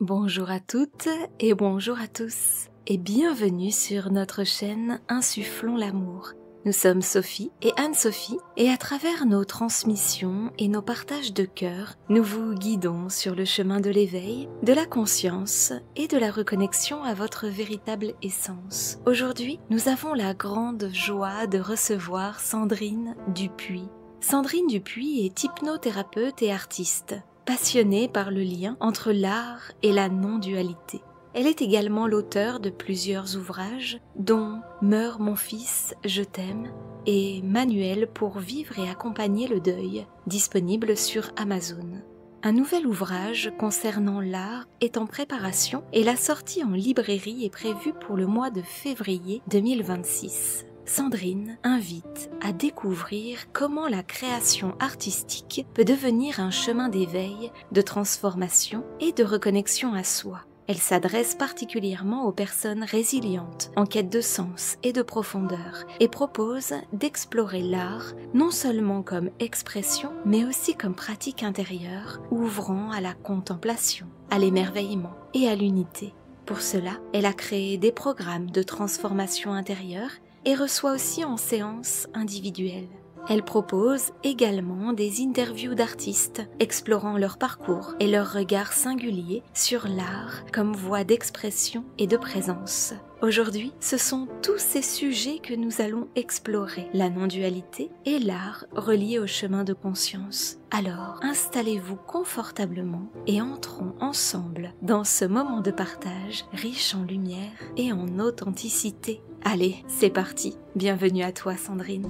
Bonjour à toutes et bonjour à tous et bienvenue sur notre chaîne Insufflons l'amour. Nous sommes Sophie et Anne-Sophie et à travers nos transmissions et nos partages de cœur, nous vous guidons sur le chemin de l'éveil, de la conscience et de la reconnexion à votre véritable essence. Aujourd'hui, nous avons la grande joie de recevoir Sandrine Dupuis. Sandrine Dupuis est hypnothérapeute et artiste. Passionnée par le lien entre l'art et la non-dualité. Elle est également l'auteure de plusieurs ouvrages, dont Meurs mon fils, je t'aime et Manuel pour vivre et accompagner le deuil, disponible sur Amazon. Un nouvel ouvrage concernant l'art est en préparation et la sortie en librairie est prévue pour le mois de février 2026. Sandrine invite à découvrir comment la création artistique peut devenir un chemin d'éveil, de transformation et de reconnexion à soi. Elle s'adresse particulièrement aux personnes résilientes, en quête de sens et de profondeur, et propose d'explorer l'art non seulement comme expression, mais aussi comme pratique intérieure, ouvrant à la contemplation, à l'émerveillement et à l'unité. Pour cela, elle a créé des programmes de transformation intérieure et reçoit aussi en séance individuelle. Elle propose également des interviews d'artistes explorant leur parcours et leur regard singulier sur l'art comme voie d'expression et de présence. Aujourd'hui, ce sont tous ces sujets que nous allons explorer, la non-dualité et l'art relié au chemin de conscience. Alors, installez-vous confortablement et entrons ensemble dans ce moment de partage riche en lumière et en authenticité. Allez, c'est parti. Bienvenue à toi, Sandrine.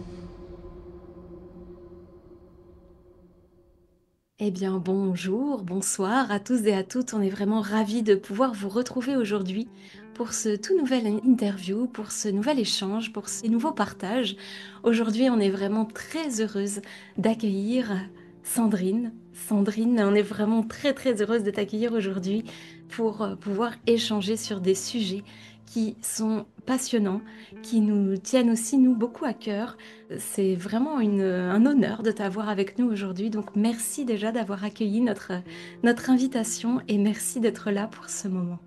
Eh bien, bonjour, bonsoir à tous et à toutes. On est vraiment ravis de pouvoir vous retrouver aujourd'hui pour ce tout nouvel interview, pour ce nouvel échange, pour ces nouveaux partages. Aujourd'hui, on est vraiment très heureuse d'accueillir Sandrine. Sandrine, on est vraiment très heureuse de t'accueillir aujourd'hui pour pouvoir échanger sur des sujets qui sont passionnants, qui nous tiennent aussi, nous, beaucoup à cœur. C'est vraiment un honneur de t'avoir avec nous aujourd'hui. Donc merci déjà d'avoir accueilli notre invitation et merci d'être là pour ce moment.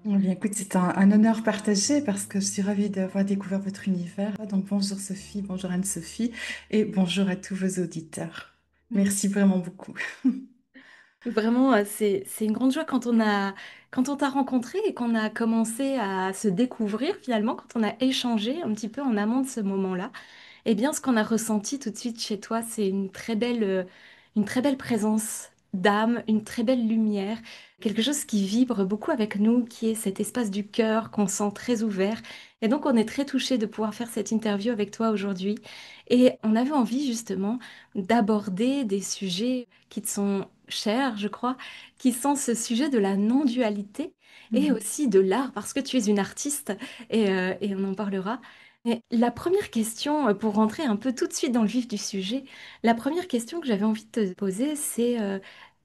Eh bien, écoute, c'est un honneur partagé parce que je suis ravie d'avoir découvert votre univers. Donc, bonjour Sophie, bonjour Anne-Sophie et bonjour à tous vos auditeurs. Merci vraiment beaucoup. Vraiment, c'est une grande joie quand on t'a rencontré et qu'on a commencé à se découvrir finalement, quand on a échangé un petit peu en amont de ce moment-là. Eh bien, ce qu'on a ressenti tout de suite chez toi, c'est une très belle présence d'âme, une très belle lumière, quelque chose qui vibre beaucoup avec nous, qui est cet espace du cœur qu'on sent très ouvert. Et donc, on est très touchés de pouvoir faire cette interview avec toi aujourd'hui. Et on avait envie justement d'aborder des sujets qui te sont chers, je crois, qui sont ce sujet de la non-dualité et Mhm. aussi de l'art, parce que tu es une artiste et on en parlera. Et la première question, pour rentrer un peu tout de suite dans le vif du sujet, la première question que j'avais envie de te poser, c'est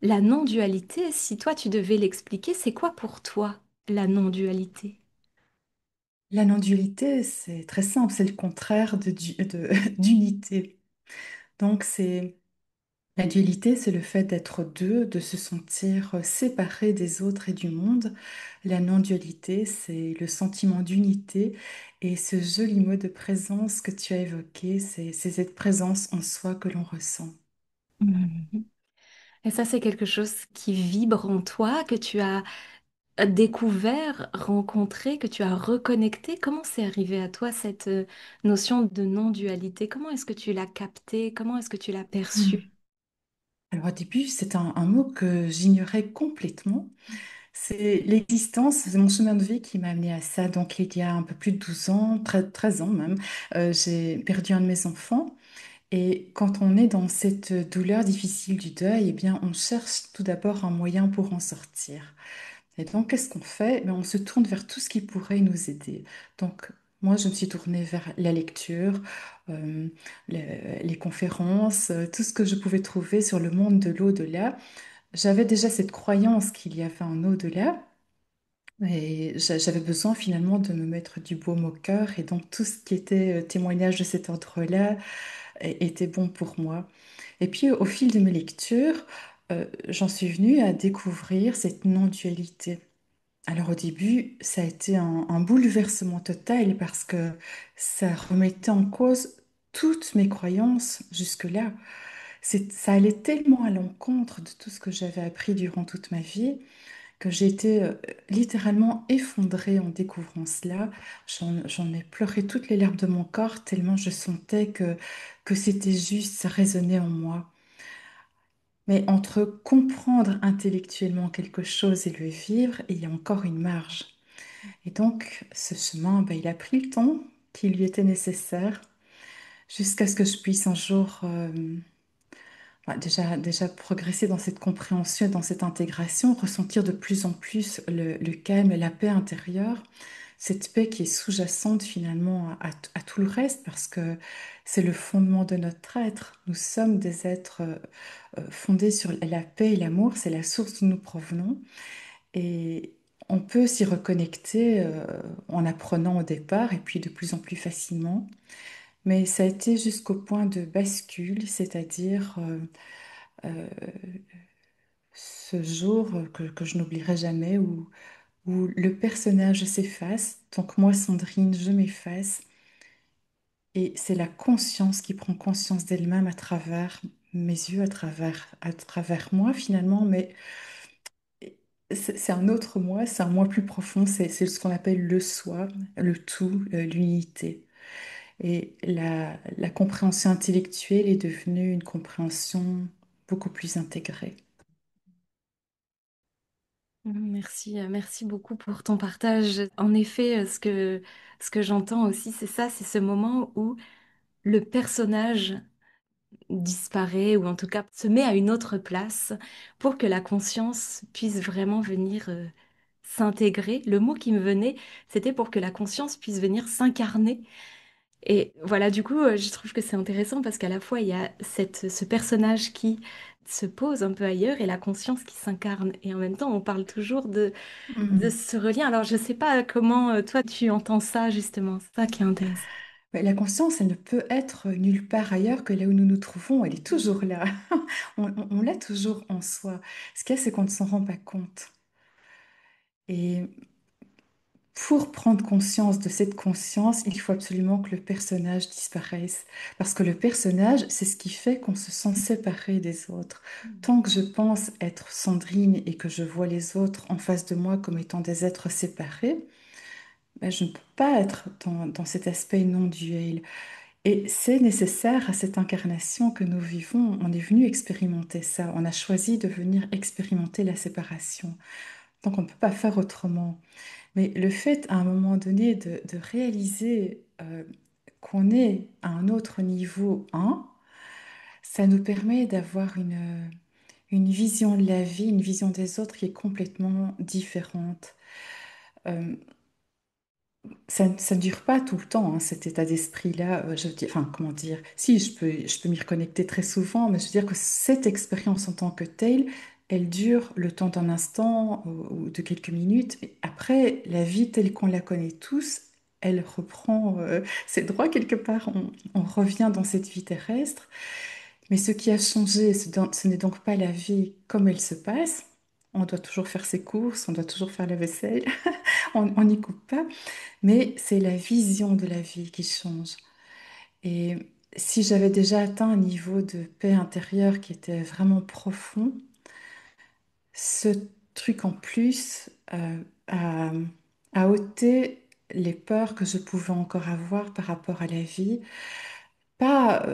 la non-dualité. Si toi, tu devais l'expliquer, c'est quoi pour toi la non-dualité? La non-dualité, c'est très simple, c'est le contraire d'unité. Donc, la dualité, c'est le fait d'être deux, de se sentir séparé des autres et du monde. La non-dualité, c'est le sentiment d'unité et ce joli mot de présence que tu as évoqué, c'est cette présence en soi que l'on ressent. Mhm. Et ça, c'est quelque chose qui vibre en toi, que tu as découvert, rencontré, que tu as reconnecté. Comment c'est arrivé à toi cette notion de non-dualité? Comment est-ce que tu l'as captée? Comment est-ce que tu l'as perçue? Alors au début, c'est un mot que j'ignorais complètement. C'est l'existence, c'est mon chemin de vie qui m'a amené à ça. Donc il y a un peu plus de 12 ans, 13 ans même, j'ai perdu un de mes enfants. Et quand on est dans cette douleur difficile du deuil, eh bien, on cherche tout d'abord un moyen pour en sortir. Et donc, qu'est-ce qu'on fait? On se tourne vers tout ce qui pourrait nous aider. Donc, moi, je me suis tournée vers la lecture, euh, les conférences, tout ce que je pouvais trouver sur le monde de l'au-delà. J'avais déjà cette croyance qu'il y avait un au-delà. Et j'avais besoin finalement de me mettre du baume au cœur et donc tout ce qui était témoignage de cet ordre-là était bon pour moi. Et puis au fil de mes lectures, j'en suis venue à découvrir cette non-dualité. Alors au début, ça a été un bouleversement total parce que ça remettait en cause toutes mes croyances jusque-là. Ça allait tellement à l'encontre de tout ce que j'avais appris durant toute ma vie que j'ai été littéralement effondrée en découvrant cela. J'en ai pleuré toutes les larmes de mon corps tellement je sentais que c'était juste, ça résonnait en moi. Mais entre comprendre intellectuellement quelque chose et le vivre, il y a encore une marge. Et donc, ce chemin, ben, il a pris le temps qui lui était nécessaire jusqu'à ce que je puisse un jour déjà progresser dans cette compréhension, et dans cette intégration, ressentir de plus en plus le calme et la paix intérieure, cette paix qui est sous-jacente finalement à tout le reste parce que c'est le fondement de notre être. Nous sommes des êtres fondés sur la paix et l'amour, c'est la source d'où nous provenons. Et on peut s'y reconnecter en apprenant au départ et puis de plus en plus facilement. Mais ça a été jusqu'au point de bascule, c'est-à-dire euh, ce jour que je n'oublierai jamais où le personnage s'efface, donc moi, Sandrine, je m'efface, et c'est la conscience qui prend conscience d'elle-même à travers mes yeux, à travers moi finalement, mais c'est un autre moi, c'est un moi plus profond, c'est ce qu'on appelle le soi, le tout, l'unité. Et la compréhension intellectuelle est devenue une compréhension beaucoup plus intégrée. Merci, merci beaucoup pour ton partage. En effet, ce que j'entends aussi, c'est ça, c'est ce moment où le personnage disparaît ou en tout cas se met à une autre place pour que la conscience puisse vraiment venir s'intégrer. Le mot qui me venait, c'était pour que la conscience puisse venir s'incarner. Et voilà, du coup, je trouve que c'est intéressant parce qu'à la fois, il y a ce personnage qui se pose un peu ailleurs et la conscience qui s'incarne. Et en même temps, on parle toujours de Mhm. ce relien. Alors, je ne sais pas comment toi, tu entends ça, justement. C'est ça qui est intéressant. Mais la conscience, elle ne peut être nulle part ailleurs que là où nous nous trouvons. Elle est toujours là. On l'a toujours en soi. Ce qu'il y a, c'est qu'on ne s'en rend pas compte. Et pour prendre conscience de cette conscience, il faut absolument que le personnage disparaisse. Parce que le personnage, c'est ce qui fait qu'on se sent séparé des autres. Tant que je pense être Sandrine et que je vois les autres en face de moi comme étant des êtres séparés, ben, je ne peux pas être dans cet aspect non duel. Et c'est nécessaire à cette incarnation que nous vivons. On est venu expérimenter ça. On a choisi de venir expérimenter la séparation. Donc on ne peut pas faire autrement. Mais le fait, à un moment donné, de réaliser qu'on est à un autre niveau 1, ça nous permet d'avoir une vision de la vie, une vision des autres qui est complètement différente. Euh, ça ne dure pas tout le temps, hein, cet état d'esprit-là. Enfin, comment dire? Si, je peux m'y reconnecter très souvent, mais je veux dire que cette expérience en tant que telle, elle dure le temps d'un instant ou de quelques minutes. Et après, la vie telle qu'on la connaît tous, elle reprend ses droits quelque part. On revient dans cette vie terrestre. Mais ce qui a changé, ce n'est donc pas la vie comme elle se passe. On doit toujours faire ses courses, on doit toujours faire la vaisselle, on n'y coupe pas. Mais c'est la vision de la vie qui change. Et si j'avais déjà atteint un niveau de paix intérieure qui était vraiment profond, ce truc en plus a ôté les peurs que je pouvais encore avoir par rapport à la vie. Pas,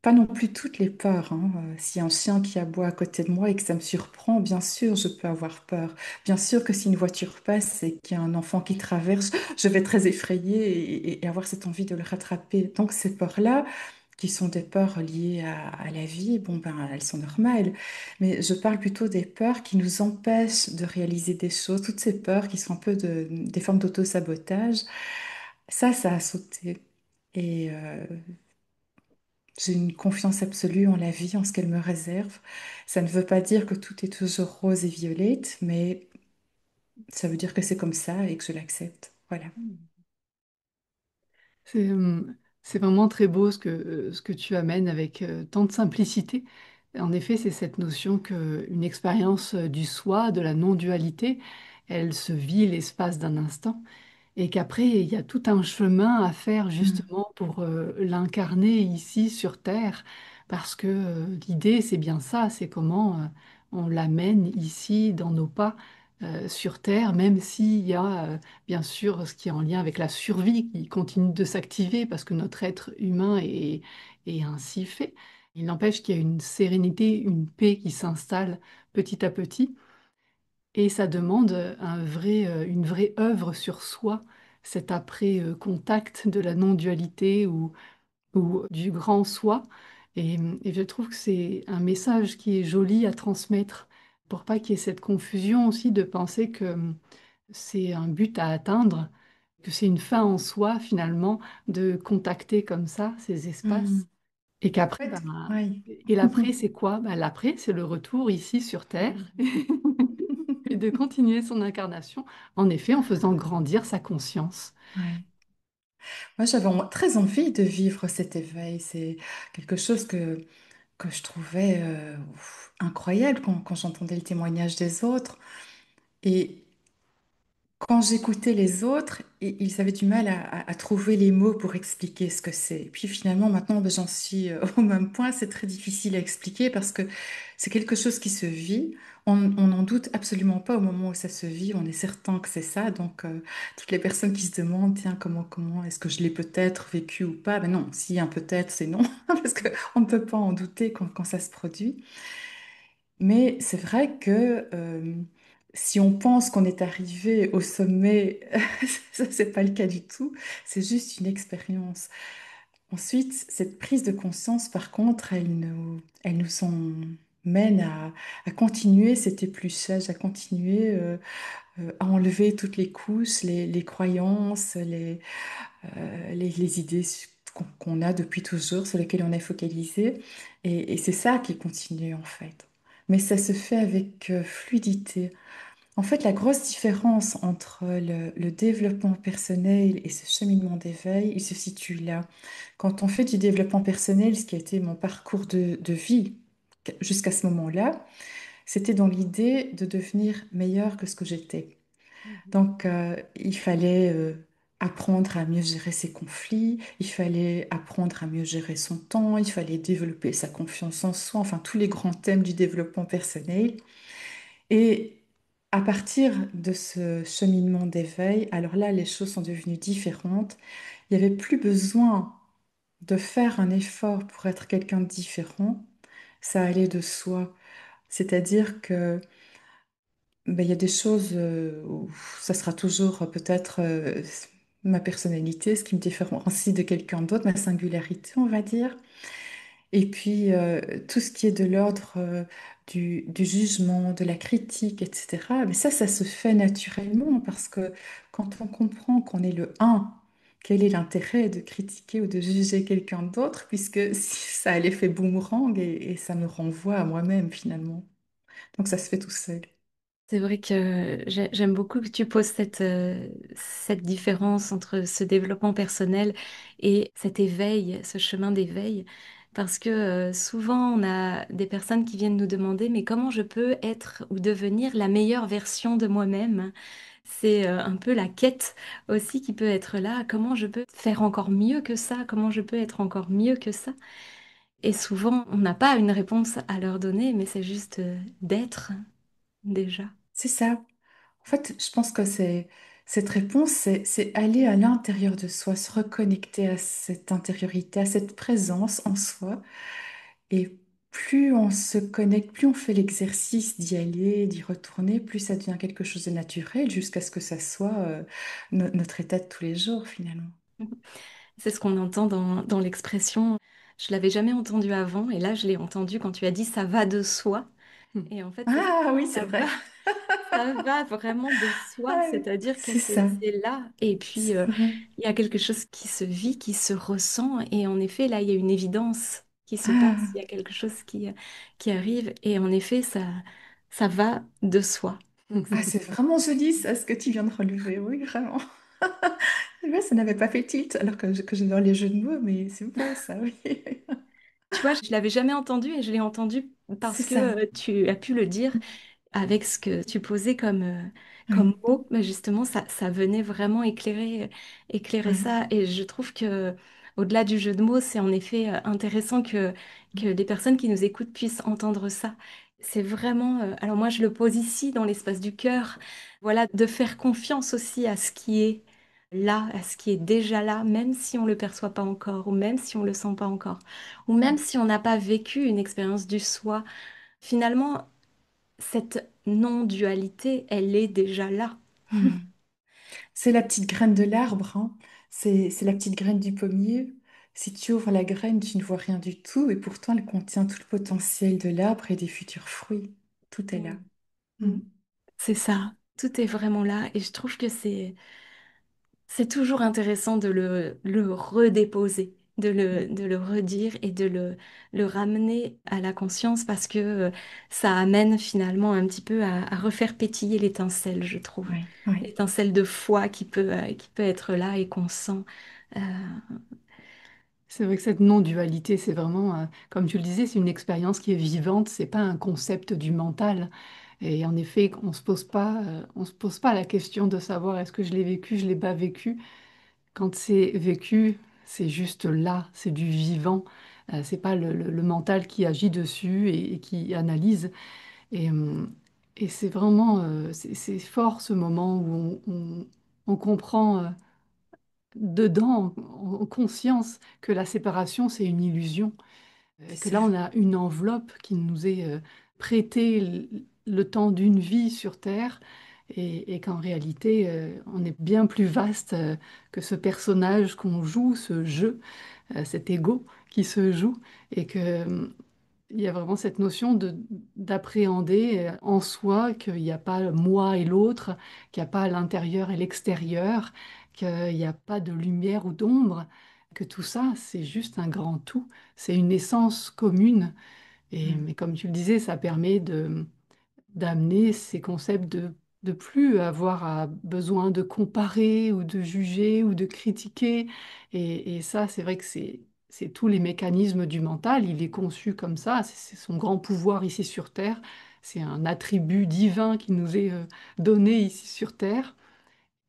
pas non plus toutes les peurs, hein. S'il y a un chien qui aboie à côté de moi et que ça me surprend, bien sûr, je peux avoir peur. Bien sûr que si une voiture passe et qu'il y a un enfant qui traverse, je vais être très effrayée et avoir cette envie de le rattraper. Donc ces peurs-là, qui sont des peurs liées à la vie, bon ben elles sont normales. Mais je parle plutôt des peurs qui nous empêchent de réaliser des choses, toutes ces peurs qui sont un peu des formes d'auto-sabotage. Ça a sauté. Et j'ai une confiance absolue en la vie, en ce qu'elle me réserve. Ça ne veut pas dire que tout est toujours rose et violette, mais ça veut dire que c'est comme ça et que je l'accepte. Voilà. C'est c'est vraiment très beau ce que tu amènes avec tant de simplicité. En effet, c'est cette notion qu'une expérience du soi, de la non-dualité, elle se vit l'espace d'un instant et qu'après, il y a tout un chemin à faire Mm. justement pour l'incarner ici sur Terre, parce que l'idée, c'est bien ça, c'est comment on l'amène ici dans nos pas sur Terre, même s'il y a bien sûr ce qui est en lien avec la survie qui continue de s'activer, parce que notre être humain est ainsi fait. Il n'empêche qu'il y a une sérénité, une paix qui s'installe petit à petit. Et ça demande une vraie œuvre sur soi, cet après-contact de la non-dualité ou du grand soi. Et je trouve que c'est un message qui est joli à transmettre pour pas qu'il y ait cette confusion aussi de penser que c'est un but à atteindre, que c'est une fin en soi finalement de contacter comme ça ces Mm. espaces. Et En qu'après, fait, ben, oui. et l'après, c'est quoi? Ben, l'après, c'est le retour ici sur Terre et de continuer son incarnation, en effet, en faisant grandir sa conscience. Ouais. Moi, j'avais très envie de vivre cet éveil. C'est quelque chose que je trouvais incroyable quand j'entendais le témoignage des autres. Et quand j'écoutais les autres, ils avaient du mal à trouver les mots pour expliquer ce que c'est. Et puis finalement, maintenant, ben, j'en suis au même point. C'est très difficile à expliquer parce que c'est quelque chose qui se vit. On n'en doute absolument pas au moment où ça se vit. On est certain que c'est ça. Donc, toutes les personnes qui se demandent, tiens, comment est-ce que je l'ai peut-être vécu ou pas? Ben non, s'il y a un peut-être, c'est non, parce qu'on ne peut pas en douter quand ça se produit. Mais c'est vrai que si on pense qu'on est arrivé au sommet, ça, c'est pas le cas du tout. C'est juste une expérience. Ensuite, cette prise de conscience, par contre, elle nous mène à continuer cet épluchage, à continuer à enlever toutes les couches, les croyances, les idées qu'on a depuis toujours, sur lesquelles on est focalisé. Et c'est ça qui continue en fait. Mais ça se fait avec fluidité. En fait, la grosse différence entre le développement personnel et ce cheminement d'éveil, il se situe là. Quand on fait du développement personnel, ce qui a été mon parcours de vie jusqu'à ce moment-là, c'était dans l'idée de devenir meilleur que ce que j'étais. Mhm. Donc, il fallait apprendre à mieux gérer ses conflits, il fallait apprendre à mieux gérer son temps, il fallait développer sa confiance en soi, enfin tous les grands thèmes du développement personnel. Et à partir de ce cheminement d'éveil, alors là, les choses sont devenues différentes. Il n'y avait plus besoin de faire un effort pour être quelqu'un de différent. Ça allait de soi. C'est-à-dire que ben, il y a des choses où ça sera toujours peut-être ma personnalité, ce qui me différencie de quelqu'un d'autre, ma singularité, on va dire. Et puis tout ce qui est de l'ordre du jugement, de la critique, etc. Mais ça se fait naturellement parce que quand on comprend qu'on est le un, quel est l'intérêt de critiquer ou de juger quelqu'un d'autre, puisque ça a l'effet boomerang et ça me renvoie à moi-même finalement. Donc ça se fait tout seul. C'est vrai que j'aime beaucoup que tu poses cette différence entre ce développement personnel et cet éveil, ce chemin d'éveil. Parce que souvent, on a des personnes qui viennent nous demander, mais comment je peux être ou devenir la meilleure version de moi-même? C'est un peu la quête aussi qui peut être là. Comment je peux faire encore mieux que ça? Comment je peux être encore mieux que ça? Et souvent, on n'a pas une réponse à leur donner, mais c'est juste d'être déjà. C'est ça. En fait, je pense que cette réponse, c'est aller à l'intérieur de soi, se reconnecter à cette intériorité, à cette présence en soi. Et plus on se connecte, plus on fait l'exercice d'y aller, d'y retourner, plus ça devient quelque chose de naturel jusqu'à ce que ça soit notre état de tous les jours finalement. C'est ce qu'on entend dans l'expression. Je l'avais jamais entendu avant et là je l'ai entendu quand tu as dit ça va de soi. Et en fait c'est ça, Ah oui, c'est ça vrai. va, ça va vraiment de soi, Ouais, c'est-à-dire que c'est ça. c'est là. Et puis C'est vrai. il y a quelque chose qui se vit, qui se ressent et en effet là il y a une évidence qui se passe, il y Ah, a quelque chose qui arrive et en effet ça va de soi. ah, c'est vraiment joli ça, ce que tu viens de relever. Oui, vraiment. Ouais, ça n'avait pas fait tilt alors que j'adore les jeux de mots, mais c'est beau ça, oui. tu vois, je l'avais jamais entendu et je l'ai entendu C'est parce que ça. tu as pu le dire avec ce que tu posais comme Oui, mot. Mais justement, ça venait vraiment éclairer oui, ça. Et je trouve que au-delà du jeu de mots, c'est en effet intéressant que les personnes qui nous écoutent puissent entendre ça. C'est vraiment, alors moi je le pose ici dans l'espace du cœur, voilà, de faire confiance aussi à ce qui est là, à ce qui est déjà là, même si on le perçoit pas encore, ou même si on le sent pas encore, ou même si on n'a pas vécu une expérience du soi. Finalement, cette non-dualité, elle est déjà là. hmm. C'est la petite graine de l'arbre, hein. C'est la petite graine du pommier. Si tu ouvres la graine, tu ne vois rien du tout, et pourtant elle contient tout le potentiel de l'arbre et des futurs fruits. Tout est là. Mm. Hmm. Mm. C'est ça, tout est vraiment là et je trouve que c'est toujours intéressant de le redéposer, de le redire et le ramener à la conscience parce que ça amène finalement un petit peu à refaire pétiller l'étincelle, je trouve. Oui, oui, L'étincelle de foi qui peut être là et qu'on sent. Euh, C'est vrai que cette non-dualité, c'est vraiment, comme tu le disais, c'est une expérience qui est vivante, c'est pas un concept du mental. Et en effet, on se pose pas la question de savoir est-ce que je l'ai vécu, je l'ai pas vécu. Quand c'est vécu, c'est juste là, c'est du vivant. C'est pas le mental qui agit dessus et qui analyse. Et, hum, et c'est vraiment, c'est fort ce moment où on comprend dedans, en conscience, que la séparation, c'est une illusion. Que c'est là, ça. on a une enveloppe qui nous est prêtée le temps d'une vie sur Terre et qu'en réalité, on est bien plus vaste que ce personnage qu'on joue, ce jeu, cet ego qui se joue et que il y a vraiment cette notion d'appréhender en soi qu'il n'y a pas le moi et l'autre, qu'il n'y a pas l'intérieur et l'extérieur, qu'il n'y a pas de lumière ou d'ombre, que tout ça, c'est juste un grand tout, c'est une essence commune. Et, Hmm. mais comme tu le disais, ça permet d'amener ces concepts de plus avoir besoin de comparer ou de juger ou de critiquer. Et ça, c'est vrai que c'est tous les mécanismes du mental. Il est conçu comme ça. C'est son grand pouvoir ici sur Terre. C'est un attribut divin qui nous est donné ici sur Terre.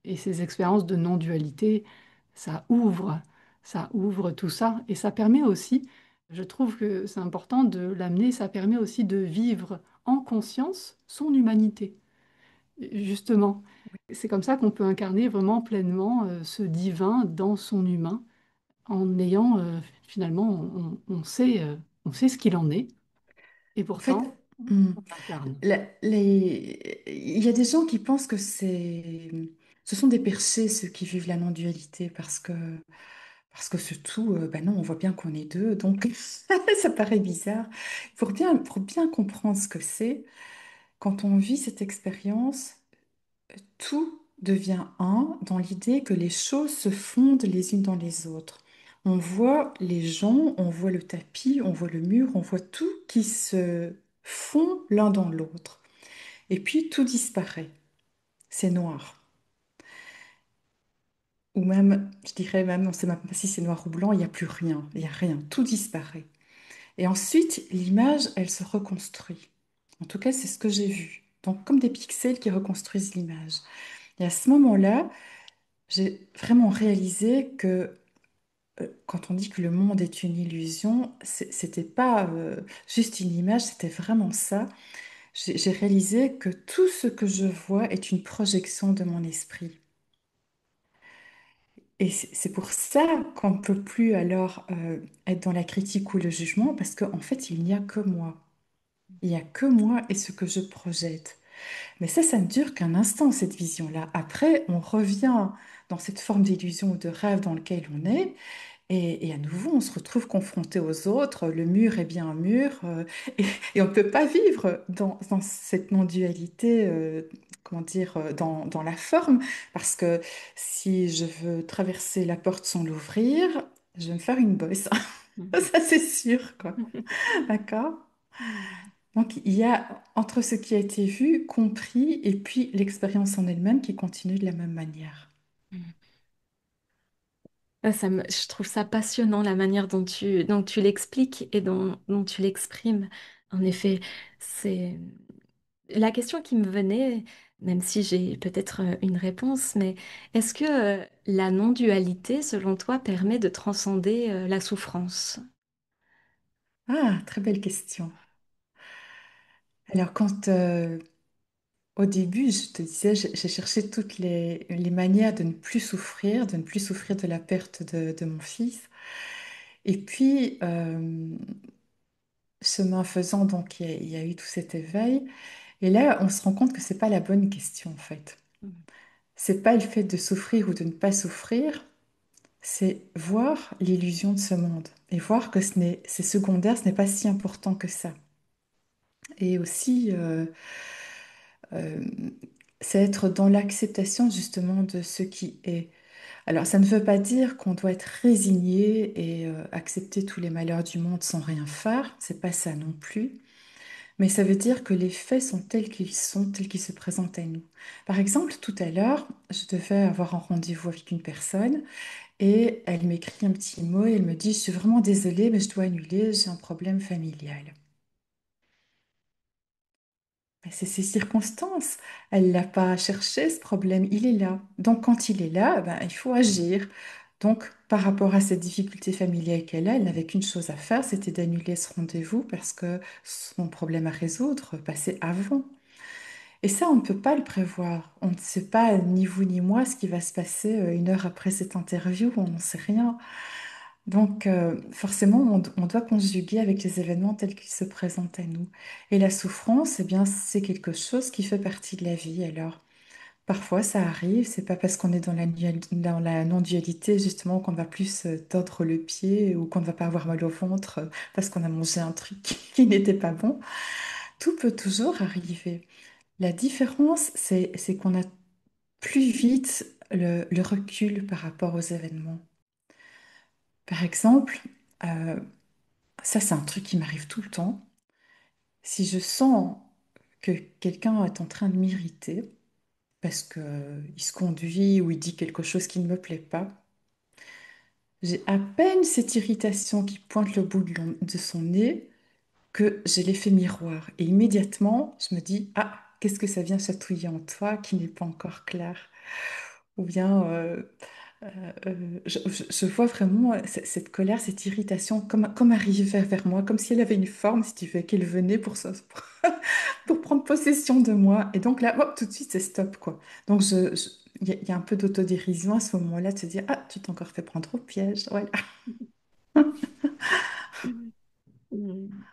Et ces expériences de non-dualité, ça ouvre, ça ouvre tout ça. Et ça permet aussi, je trouve que c'est important de l'amener, ça permet aussi de vivre en conscience son humanité. Justement, c'est comme ça qu'on peut incarner vraiment pleinement ce divin dans son humain, en ayant finalement, on sait ce qu'il en est, et En fait, pourtant, hmm, on l'incarne. il y a des gens qui pensent que ce sont des perchés, ceux qui vivent la non-dualité, parce que surtout, ben non, on voit bien qu'on est deux, donc ça paraît bizarre. Pour bien comprendre ce que c'est, quand on vit cette expérience, tout devient un dans l'idée que les choses se fondent les unes dans les autres. On voit les gens, on voit le tapis, on voit le mur, on voit tout qui se fond l'un dans l'autre. Et puis tout disparaît. C'est noir. Ou même, je dirais même, on ne sait même pas si c'est noir ou blanc, il n'y a plus rien. Il n'y a rien. Tout disparaît. Et ensuite, l'image, elle se reconstruit. En tout cas, c'est ce que j'ai vu. Donc, comme des pixels qui reconstruisent l'image. Et à ce moment-là, j'ai vraiment réalisé que quand on dit que le monde est une illusion, c'était pas juste une image, c'était vraiment ça. J'ai réalisé que tout ce que je vois est une projection de mon esprit. Et c'est pour ça qu'on ne peut plus alors être dans la critique ou le jugement, parce qu'en fait, il n'y a que moi. Il n'y a que moi et ce que je projette. Mais ça ne dure qu'un instant, cette vision-là. Après, on revient dans cette forme d'illusion ou de rêve dans lequel on est. Et à nouveau, on se retrouve confronté aux autres. Le mur est bien un mur. Et on ne peut pas vivre dans cette non-dualité, comment dire, dans la forme. Parce que si je veux traverser la porte sans l'ouvrir, je vais me faire une bosse. Ça, c'est sûr, quoi. D'accord? Donc, il y a entre ce qui a été vu, compris, et puis l'expérience en elle-même qui continue de la même manière. Je trouve ça passionnant la manière dont tu l'expliques et dont tu l'exprimes. En effet, c'est la question qui me venait, même si j'ai peut-être une réponse, mais est-ce que la non-dualité, selon toi, permet de transcender la souffrance? Ah, très belle question. Alors, au début, je te disais, j'ai cherché toutes les manières de ne plus souffrir de la perte de mon fils. Et puis, chemin faisant, donc, il y a eu tout cet éveil. Et là, on se rend compte que c'est pas la bonne question, en fait. Mhm. C'est pas le fait de souffrir ou de ne pas souffrir, c'est voir l'illusion de ce monde et voir que c'est secondaire, ce n'est pas si important que ça. Et aussi, euh, c'est être dans l'acceptation justement de ce qui est. Alors, ça ne veut pas dire qu'on doit être résigné et accepter tous les malheurs du monde sans rien faire, c'est pas ça non plus. Mais ça veut dire que les faits sont, tels qu'ils se présentent à nous. Par exemple, tout à l'heure, je devais avoir un rendez-vous avec une personne et elle m'écrit un petit mot et elle me dit, je suis vraiment désolée, mais je dois annuler, j'ai un problème familial. Ben, c'est ces circonstances. Elle l'a pas cherché, ce problème, il est là. Donc quand il est là, ben, il faut agir. Donc par rapport à cette difficulté familiale qu'elle a, elle n'avait qu'une chose à faire, c'était d'annuler ce rendez-vous parce que son problème à résoudre passait avant. Et ça, on ne peut pas le prévoir. On ne sait pas, ni vous ni moi, ce qui va se passer une heure après cette interview, on n'en sait rien. Donc, forcément, on doit conjuguer avec les événements tels qu'ils se présentent à nous. Et la souffrance, eh bien, c'est quelque chose qui fait partie de la vie. Alors, parfois, ça arrive. C'est pas parce qu'on est dans la non-dualité, justement, qu'on va plus tordre le pied ou qu'on ne va pas avoir mal au ventre parce qu'on a mangé un truc qui n'était pas bon. Tout peut toujours arriver. La différence, c'est qu'on a plus vite le recul par rapport aux événements. Par exemple, euh, ça, c'est un truc qui m'arrive tout le temps. Si je sens que quelqu'un est en train de m'irriter parce qu'il se conduit ou il dit quelque chose qui ne me plaît pas, j'ai à peine cette irritation qui pointe le bout de son nez que j'ai l'effet miroir. Et immédiatement, je me dis, ah, qu'est-ce que ça vient chatouiller en toi qui n'est pas encore clair? Ou bien, je vois vraiment cette colère, cette irritation comme arriver vers moi, comme si elle avait une forme, si tu veux, qu'elle venait pour prendre possession de moi. Et donc là, hop, tout de suite, c'est stop, quoi. Donc, il y a un peu d'autodérision à ce moment-là, de se dire, ah, tu t'es encore fait prendre au piège. Voilà. Mhm.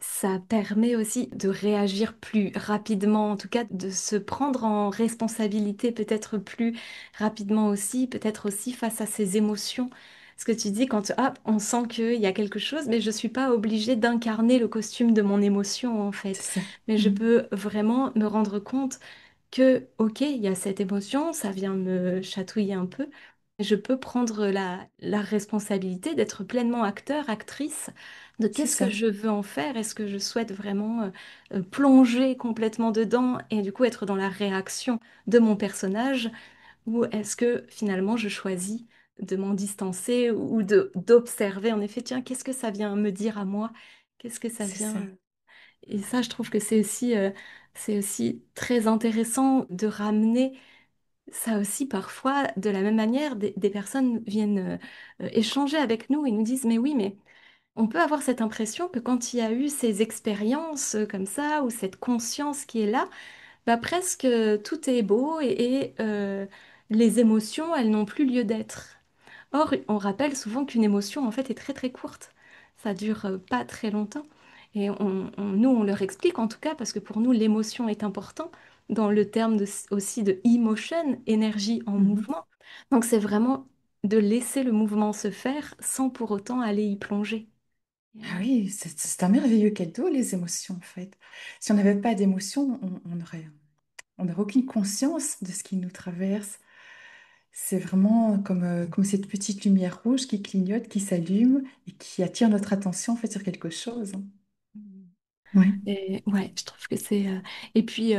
Ça permet aussi de réagir plus rapidement, en tout cas de se prendre en responsabilité peut-être plus rapidement aussi, peut-être aussi face à ses émotions. Ce que tu dis quand on sent qu'il y a quelque chose, mais je ne suis pas obligée d'incarner le costume de mon émotion en C'est fait. ça. Mais je Mm. peux vraiment me rendre compte que, ok, il y a cette émotion, ça vient me chatouiller un peu. Je peux prendre la responsabilité d'être pleinement acteur, actrice de C'est qu'est-ce que ça. je veux en faire. Est-ce que je souhaite vraiment plonger complètement dedans et du coup être dans la réaction de mon personnage ou est-ce que finalement je choisis de m'en distancer ou d'observer en effet, tiens, qu'est-ce que ça vient me dire à moi? Qu'est-ce que ça C'est vient... ça. Et ça, je trouve que c'est aussi très intéressant de ramener ça aussi parfois de la même manière. Des personnes viennent échanger avec nous et nous disent, mais oui, mais on peut avoir cette impression que quand il y a eu ces expériences comme ça ou cette conscience qui est là, bah presque tout est beau et les émotions, elles n'ont plus lieu d'être. Or, on rappelle souvent qu'une émotion, en fait, est très très courte. Ça dure pas très longtemps. Et nous, on leur explique en tout cas, parce que pour nous, l'émotion est important dans le terme aussi de emotion, énergie en Mhm. mouvement. Donc, c'est vraiment de laisser le mouvement se faire sans pour autant aller y plonger. Ah oui, c'est un merveilleux cadeau, les émotions, en fait. Si on n'avait pas d'émotions, on n'aurait aucune conscience de ce qui nous traverse. C'est vraiment comme cette petite lumière rouge qui clignote, qui s'allume et qui attire notre attention, en fait, sur quelque chose. Oui. Et ouais, je trouve que c'est... Et puis,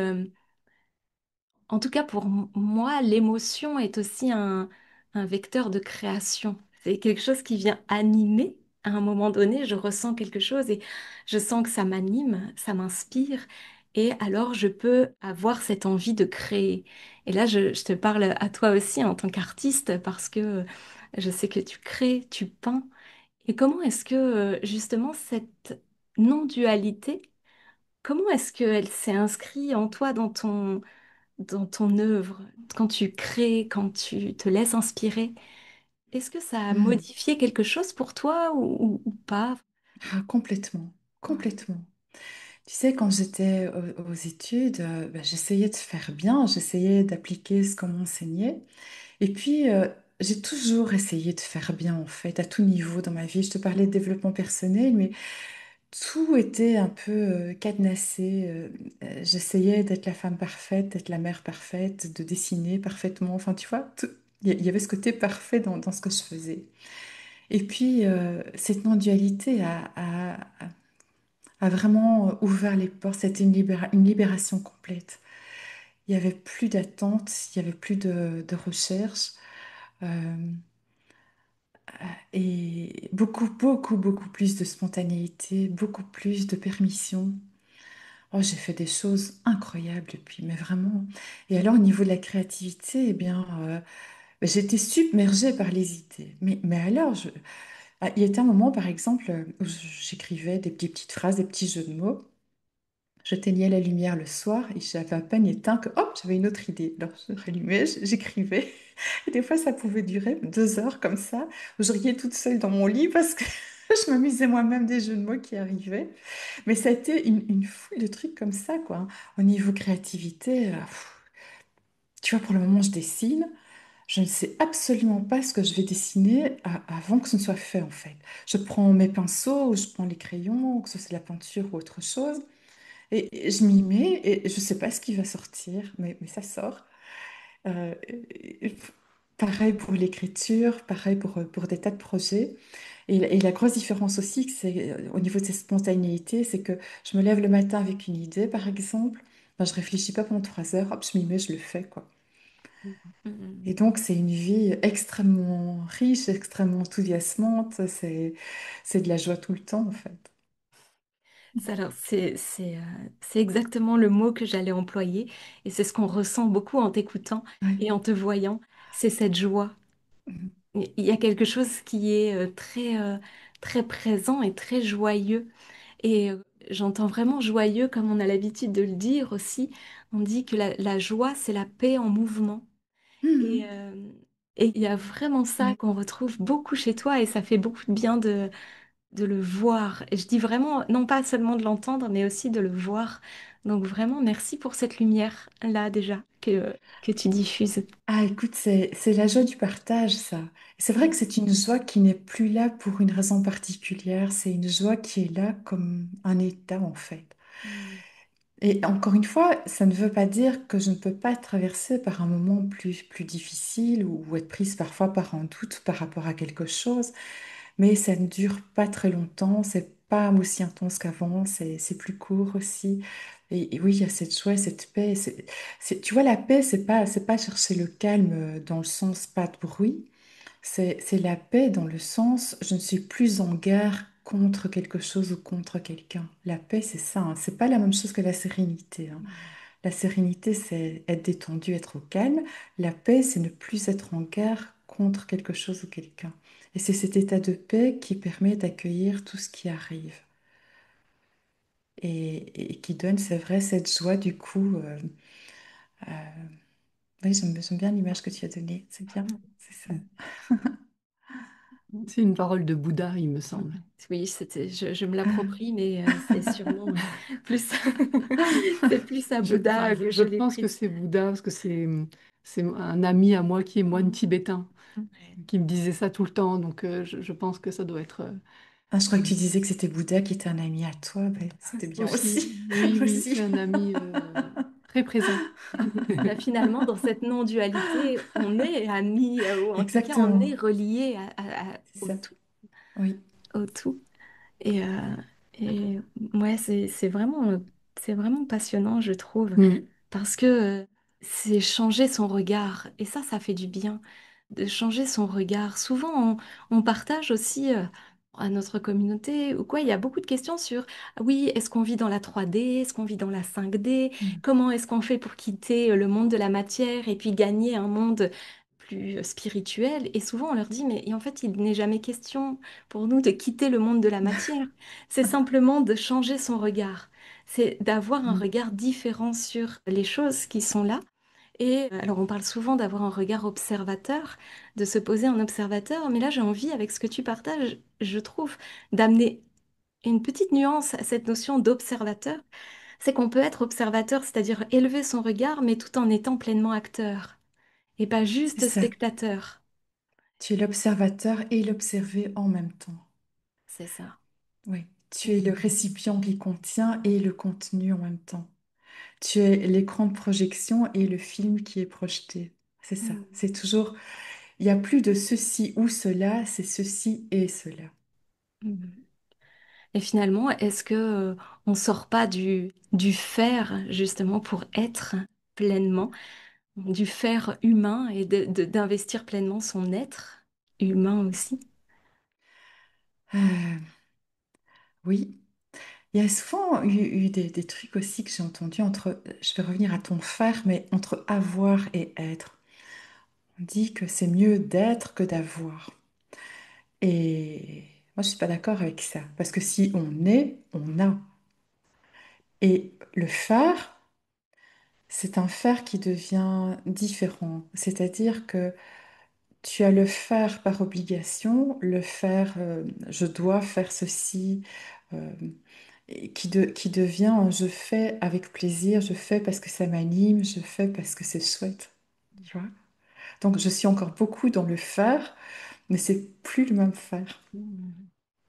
en tout cas, pour moi, l'émotion est aussi un vecteur de création. C'est quelque chose qui vient animer. À un moment donné, je ressens quelque chose et je sens que ça m'anime, ça m'inspire. Et alors, je peux avoir cette envie de créer. Et là, je te parle à toi aussi en tant qu'artiste parce que je sais que tu crées, tu peins. Et comment est-ce que, justement, cette non-dualité, comment est-ce qu'elle s'est inscrite en toi, dans ton œuvre, quand tu crées, quand tu te laisses inspirer? Est-ce que ça a Hmm. modifié quelque chose pour toi ou pas? Ah, complètement, Ouais. complètement. Tu sais, quand j'étais aux études, ben, j'essayais de faire bien, j'essayais d'appliquer ce qu'on m'enseignait. Et puis, j'ai toujours essayé de faire bien, en fait, à tout niveau dans ma vie. Je te parlais de développement personnel, mais tout était un peu cadenassé. J'essayais d'être la femme parfaite, d'être la mère parfaite, de dessiner parfaitement. Enfin, tu vois, il y avait ce côté parfait dans ce que je faisais. Et puis, cette non-dualité a vraiment ouvert les portes. C'était une libération complète. Il n'y avait plus d'attente, il n'y avait plus de recherche. euh, et beaucoup, beaucoup, beaucoup plus de spontanéité, beaucoup plus de permission. Oh, j'ai fait des choses incroyables depuis, mais vraiment. Et alors, au niveau de la créativité, eh bien, j'étais submergée par les idées. Mais alors, il y était un moment, par exemple, où j'écrivais des petites phrases, des petits jeux de mots. Je teignais la lumière le soir et j'avais à peine éteint que, hop, j'avais une autre idée. Alors, je rallumais, j'écrivais. Et des fois, ça pouvait durer 2 heures comme ça, où je riais toute seule dans mon lit parce que je m'amusais moi-même des jeux de mots qui arrivaient. Mais ça a été une foule de trucs comme ça, quoi, hein. Au niveau créativité, tu vois, pour le moment, je dessine. Je ne sais absolument pas ce que je vais dessiner avant que ce ne soit fait, en fait. Je prends mes pinceaux, ou je prends les crayons, que ce soit de la peinture ou autre chose, et je m'y mets, et je ne sais pas ce qui va sortir, mais ça sort. Et pareil pour l'écriture, pareil pour des tas de projets. Et la grosse différence aussi, c'est au niveau de cette spontanéité, c'est que je me lève le matin avec une idée, par exemple, ben, je réfléchis pas pendant 3 heures, hop, je m'y mets, je le fais, quoi. Et Mhm. donc, c'est une vie extrêmement riche, extrêmement enthousiasmante, c'est de la joie tout le temps, en fait. Alors, c'est exactement le mot que j'allais employer et c'est ce qu'on ressent beaucoup en t'écoutant Ouais. et en te voyant, c'est cette joie. Il y a quelque chose qui est très présent et très joyeux. Et j'entends vraiment joyeux comme on a l'habitude de le dire aussi. On dit que la joie, c'est la paix en mouvement. Et, Mhm. euh, et il y a vraiment ça Ouais. qu'on retrouve beaucoup chez toi et ça fait beaucoup de bien de le voir. Et je dis vraiment, non pas seulement de l'entendre, mais aussi de le voir. Donc vraiment, merci pour cette lumière-là déjà que tu diffuses. Ah, écoute, c'est la joie du partage, ça. Et c'est vrai que c'est une joie qui n'est plus là pour une raison particulière, c'est une joie qui est là comme un état, en fait. Mm. Et encore une fois, ça ne veut pas dire que je ne peux pas traverser par un moment plus difficile ou être prise parfois par un doute par rapport à quelque chose, mais ça ne dure pas très longtemps, c'est pas aussi intense qu'avant, c'est plus court aussi. Et oui, il y a cette joie, cette paix. Tu vois, la paix, c'est pas chercher le calme dans le sens pas de bruit. C'est la paix dans le sens, je ne suis plus en guerre contre quelque chose ou contre quelqu'un. La paix, c'est ça, hein. C'est pas la même chose que la sérénité, hein. La sérénité, c'est être détendu, être au calme. La paix, c'est ne plus être en guerre contre quelque chose ou quelqu'un. Et c'est cet état de paix qui permet d'accueillir tout ce qui arrive. Et qui donne, c'est vrai, cette joie du coup. Euh, oui, j'aime bien l'image que tu as donnée. C'est bien, c'est ça. C'est une parole de Bouddha, il me semble. Oui, je me Ah, l'approprie, mais c'est sûrement plus, c'est plus à Bouddha que Je je l'ai pense que pris. c'est Bouddha, parce que c'est un ami à moi qui est moine tibétain, Ouais. qui me disait ça tout le temps, donc je pense que ça doit être ah, je crois que euh, tu disais que c'était Bouddha qui était un ami à toi. Ben, c'était bien aussi. aussi. Oui, oui, c'est Aussi. un ami très présent. Bah, finalement, dans cette non-dualité, on est amis, ou en tout cas, on est Exactement. reliés C'est au ça. tout, Oui. au tout. Et, et ouais, c'est vraiment passionnant, je trouve, Mm. parce que c'est changer son regard. Et ça fait du bien de changer son regard. Souvent, on partage aussi à notre communauté ou quoi, il y a beaucoup de questions sur, ah oui, est-ce qu'on vit dans la 3D, est-ce qu'on vit dans la 5D, Mm. comment est-ce qu'on fait pour quitter le monde de la matière et puis gagner un monde plus spirituel. Et souvent, on leur dit, mais et en fait, il n'est jamais question pour nous de quitter le monde de la matière. C'est simplement de changer son regard. C'est d'avoir un Mm. regard différent sur les choses qui sont là. Et alors, on parle souvent d'avoir un regard observateur, de se poser en observateur, mais là, j'ai envie, avec ce que tu partages, je trouve, d'amener une petite nuance à cette notion d'observateur. C'est qu'on peut être observateur, c'est-à-dire élever son regard, mais tout en étant pleinement acteur, et pas C'est juste ça. spectateur. Tu es l'observateur et l'observé en même temps. C'est ça. Oui. Tu es le Et- récipient qui contient et le contenu en même temps. Tu es l'écran de projection et le film qui est projeté. C'est ça. Mm. C'est toujours, il n'y a plus de ceci ou cela, c'est ceci et cela. Mm. Et finalement, est-ce que on sort pas du faire justement pour être pleinement, du faire humain et d'investir pleinement son être humain aussi? Euh, oui. Il y a souvent eu des trucs aussi que j'ai entendus entre, je vais revenir à ton faire, mais entre avoir et être. On dit que c'est mieux d'être que d'avoir. Et moi, je suis pas d'accord avec ça. Parce que si on est, on a. Et le faire, c'est un faire qui devient différent. C'est-à-dire que tu as le faire par obligation, le faire, je dois faire ceci, euh, et qui devient un je fais avec plaisir, je fais parce que ça m'anime, je fais parce que c'est chouette. Tu vois? Donc je suis encore beaucoup dans le faire, mais c'est plus le même faire. Mm.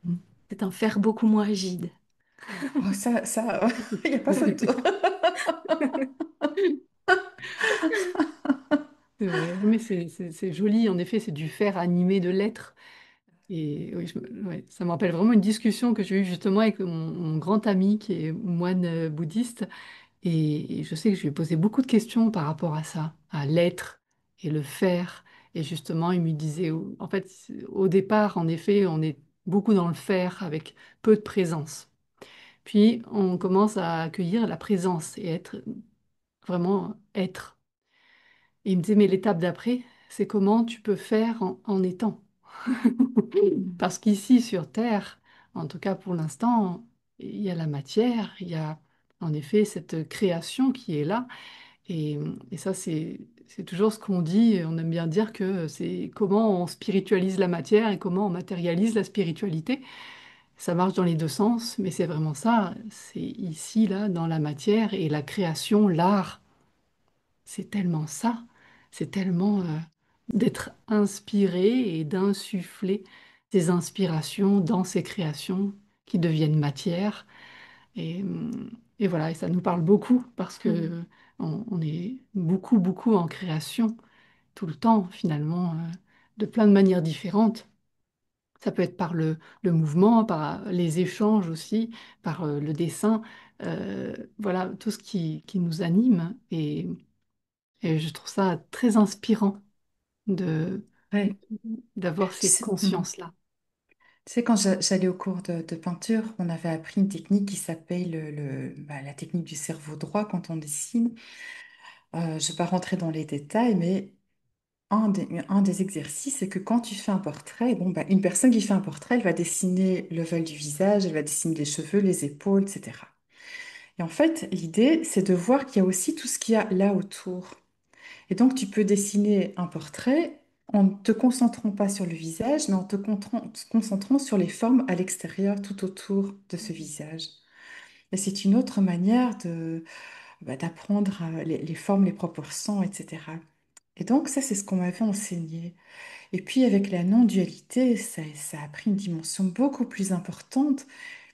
Mm. C'est un faire beaucoup moins rigide. Oh, il n'y a pas photo. C'est vrai. Mais c'est joli, en effet, c'est du faire animé de l'être. Et oui, ouais, ça me rappelle vraiment une discussion que j'ai eue justement avec mon grand ami qui est moine bouddhiste. Et je sais que je lui ai posé beaucoup de questions par rapport à ça, à l'être et le faire. Et justement, il me disait, en fait, au départ, en effet, on est beaucoup dans le faire avec peu de présence. Puis, on commence à accueillir la présence et être vraiment être. Et il me disait, mais l'étape d'après, c'est comment tu peux faire en étant. Mm. Parce qu'ici, sur Terre, en tout cas pour l'instant, il y a la matière, il y a en effet cette création qui est là. Et ça, c'est toujours ce qu'on dit. On aime bien dire que c'est comment on spiritualise la matière et comment on matérialise la spiritualité. Ça marche dans les deux sens, mais c'est vraiment ça. C'est ici, là, dans la matière et la création, l'art. C'est tellement ça. C'est tellement d'être inspiré et d'insuffler ces inspirations dans ces créations qui deviennent matière. Et voilà, et ça nous parle beaucoup parce Mm. que on est beaucoup, beaucoup en création tout le temps, finalement, de plein de manières différentes. Ça peut être par le mouvement, par les échanges aussi, par le dessin, voilà, tout ce qui nous anime. Et je trouve ça très inspirant de, Ouais. d'avoir Tu cette sais, mm. conscience-là. Tu sais, quand j'allais au cours de peinture, on avait appris une technique qui s'appelle la technique du cerveau droit quand on dessine. Je ne vais pas rentrer dans les détails, mais un des exercices, c'est que quand tu fais un portrait, bon, bah, une personne qui fait un portrait, elle va dessiner le vol du visage, elle va dessiner les cheveux, les épaules, etc. Et en fait, l'idée, c'est de voir qu'il y a aussi tout ce qu'il y a là autour. Et donc, tu peux dessiner un portrait en ne te concentrant pas sur le visage, mais en te concentrant sur les formes à l'extérieur, tout autour de ce visage. Et c'est une autre manière d'apprendre les formes, les proportions, etc. Et donc, ça, c'est ce qu'on m'avait enseigné. Et puis, avec la non-dualité, ça a pris une dimension beaucoup plus importante,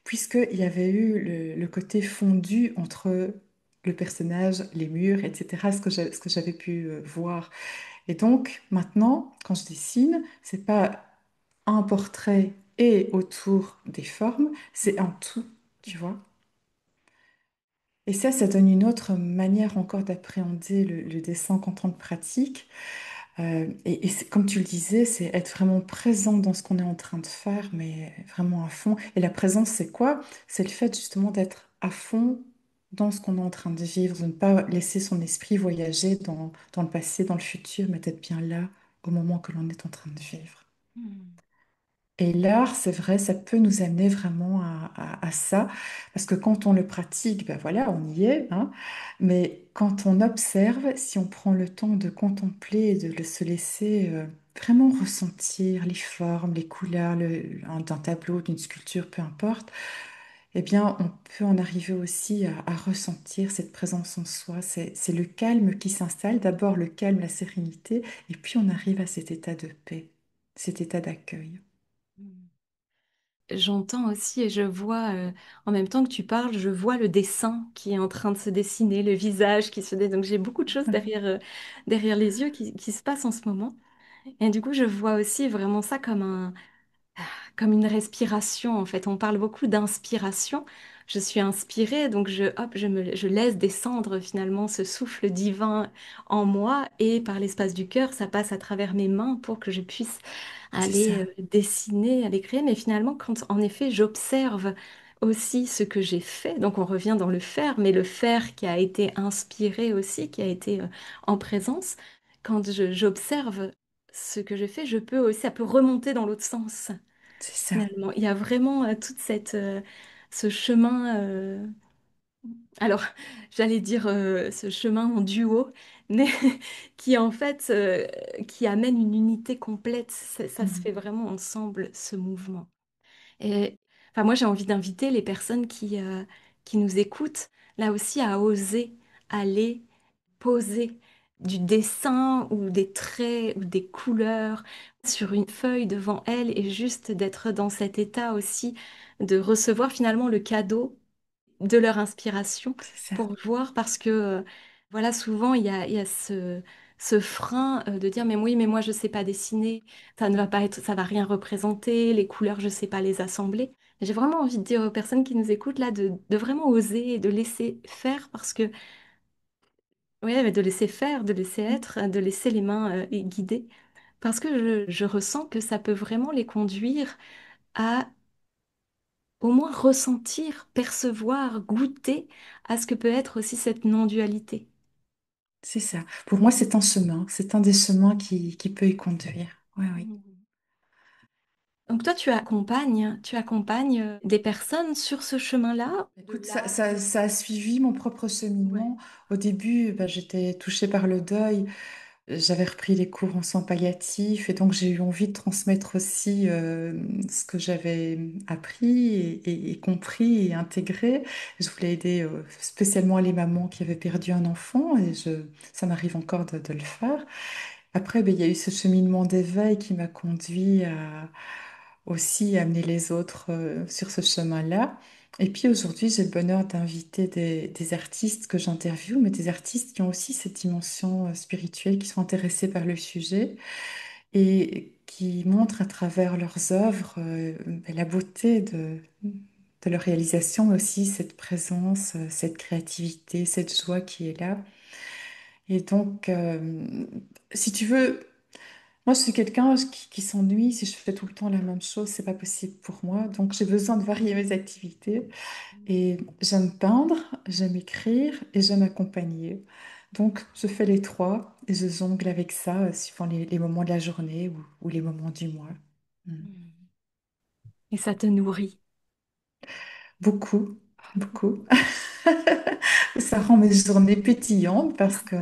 puisqu'il y avait eu le côté fondu entre le personnage, les murs, etc., ce que j'avais pu voir. Et donc, maintenant, quand je dessine, c'est pas un portrait et autour des formes, c'est un tout, tu vois. Et ça donne une autre manière encore d'appréhender le dessin quand on le pratique. Comme tu le disais, c'est être vraiment présent dans ce qu'on est en train de faire, mais vraiment à fond. Et la présence, c'est quoi? C'est le fait justement d'être à fond dans ce qu'on est en train de vivre, de ne pas laisser son esprit voyager dans le passé, dans le futur, mais d'être bien là au moment que l'on est en train de vivre. Mm. Et l'art, c'est vrai, ça peut nous amener vraiment à ça, parce que quand on le pratique, ben voilà, on y est, hein. Mais quand on observe, si on prend le temps de contempler et de se laisser vraiment ressentir les formes, les couleurs d'un tableau, d'une sculpture, peu importe, eh bien, on peut en arriver aussi à ressentir cette présence en soi. C'est le calme qui s'installe, d'abord le calme, la sérénité, et puis on arrive à cet état de paix, cet état d'accueil. J'entends aussi et je vois, en même temps que tu parles, je vois le dessin qui est en train de se dessiner, le visage qui se dessine. Donc j'ai beaucoup de choses derrière, derrière les yeux qui se passent en ce moment. Et du coup, je vois aussi vraiment ça comme une respiration, en fait. On parle beaucoup d'inspiration. Je suis inspirée, donc hop, je laisse descendre finalement ce souffle divin en moi et par l'espace du cœur, ça passe à travers mes mains pour que je puisse C'est aller ça. dessiner, aller créer. Mais finalement, quand en effet j'observe aussi ce que j'ai fait, donc on revient dans le faire, mais le faire qui a été inspiré aussi, qui a été en présence, quand j'observe ce que je fais, je peux aussi, ça peut remonter dans l'autre sens. C'est ça. Finalement, il y a vraiment ce chemin. Alors, j'allais dire ce chemin en duo, mais qui en fait, qui amène une unité complète. Ça se fait Mhm. vraiment ensemble, ce mouvement. Et enfin, moi, j'ai envie d'inviter les personnes qui nous écoutent, là aussi, à oser aller poser du dessin ou des traits ou des couleurs sur une feuille devant elles et juste d'être dans cet état aussi de recevoir finalement le cadeau de leur inspiration C'est ça. pour voir parce que voilà souvent il y a ce frein de dire mais oui mais moi je sais pas dessiner, ça ne va pas être, ça va rien représenter, les couleurs je sais pas les assembler. J'ai vraiment envie de dire aux personnes qui nous écoutent là de vraiment oser et de laisser faire parce que ouais, mais de laisser faire, de laisser être, de laisser les mains guider parce que je ressens que ça peut vraiment les conduire à au moins ressentir, percevoir, goûter à ce que peut être aussi cette non-dualité. C'est ça. Pour moi, c'est un chemin. C'est un des chemins qui peut y conduire. Oui, oui. Mhm. Donc toi, tu accompagnes des personnes sur ce chemin-là de Écoute, l'art. ça a suivi mon propre Ouais. cheminement. Au début, bah, j'étais touchée par le deuil. J'avais repris les cours en soins palliatifs et donc j'ai eu envie de transmettre aussi ce que j'avais appris et compris et intégré. Je voulais aider spécialement les mamans qui avaient perdu un enfant et ça m'arrive encore de le faire. Après, ben, il y a eu ce cheminement d'éveil qui m'a conduit à aussi amener les autres sur ce chemin-là. Et puis aujourd'hui, j'ai le bonheur d'inviter des artistes que j'interviewe, mais des artistes qui ont aussi cette dimension spirituelle, qui sont intéressés par le sujet et qui montrent à travers leurs œuvres ben, la beauté de leur réalisation, mais aussi cette présence, cette créativité, cette joie qui est là. Et donc, si tu veux, moi, je suis quelqu'un qui s'ennuie. Si je fais tout le temps la même chose, c'est pas possible pour moi. Donc, j'ai besoin de varier mes activités. Et j'aime peindre, j'aime écrire et j'aime accompagner. Donc, je fais les trois et je jongle avec ça, suivant les moments de la journée ou les moments du mois. Mm. Mhm. Et ça te nourrit. Beaucoup, beaucoup. Ça rend mes journées pétillantes parce que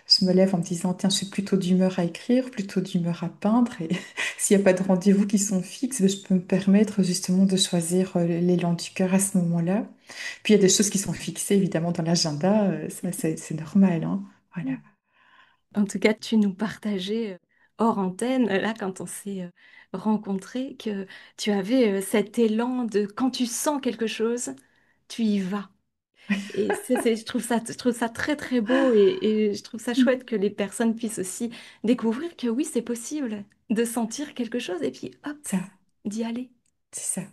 je me lève en me disant, tiens, je suis plutôt d'humeur à écrire, plutôt d'humeur à peindre. Et s'il n'y a pas de rendez-vous qui sont fixes, ben, je peux me permettre justement de choisir l'élan du cœur à ce moment-là. Puis il y a des choses qui sont fixées évidemment dans l'agenda, ça c'est normal, hein. Voilà. Mhm. En tout cas, tu nous partageais hors antenne, là, quand on s'est rencontrés, que tu avais cet élan de quand tu sens quelque chose, tu y vas. Et je trouve ça très très beau et je trouve ça chouette que les personnes puissent aussi découvrir que oui, c'est possible de sentir quelque chose et puis hop, Ça, d'y aller. c'est ça.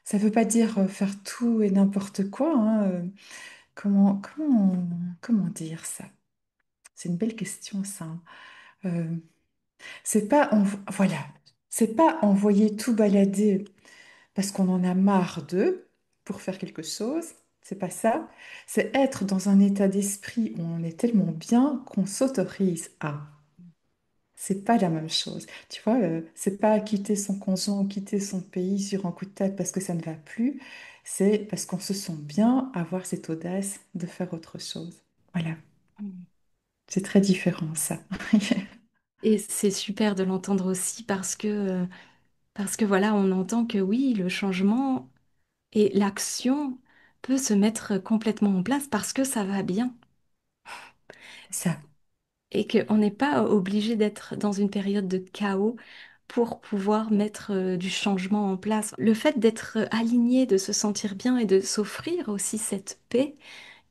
Ça ne veut pas dire faire tout et n'importe quoi, hein. Comment dire ça? C'est une belle question, ça, hein. Euh, c'est pas, voilà, c'est pas envoyer tout balader parce qu'on en a marre d'eux pour faire quelque chose. C'est pas ça. C'est être dans un état d'esprit où on est tellement bien qu'on s'autorise à. C'est pas la même chose. Tu vois, c'est pas quitter son conjoint ou quitter son pays sur un coup de tête parce que ça ne va plus. C'est parce qu'on se sent bien avoir cette audace de faire autre chose. Voilà. Mm. C'est très différent, ça. Et c'est super de l'entendre aussi parce que voilà, on entend que oui, le changement et l'action peut se mettre complètement en place parce que ça va bien Ça. et qu'on n'est pas obligé d'être dans une période de chaos pour pouvoir mettre du changement en place. Le fait d'être aligné, de se sentir bien et de s'offrir aussi cette paix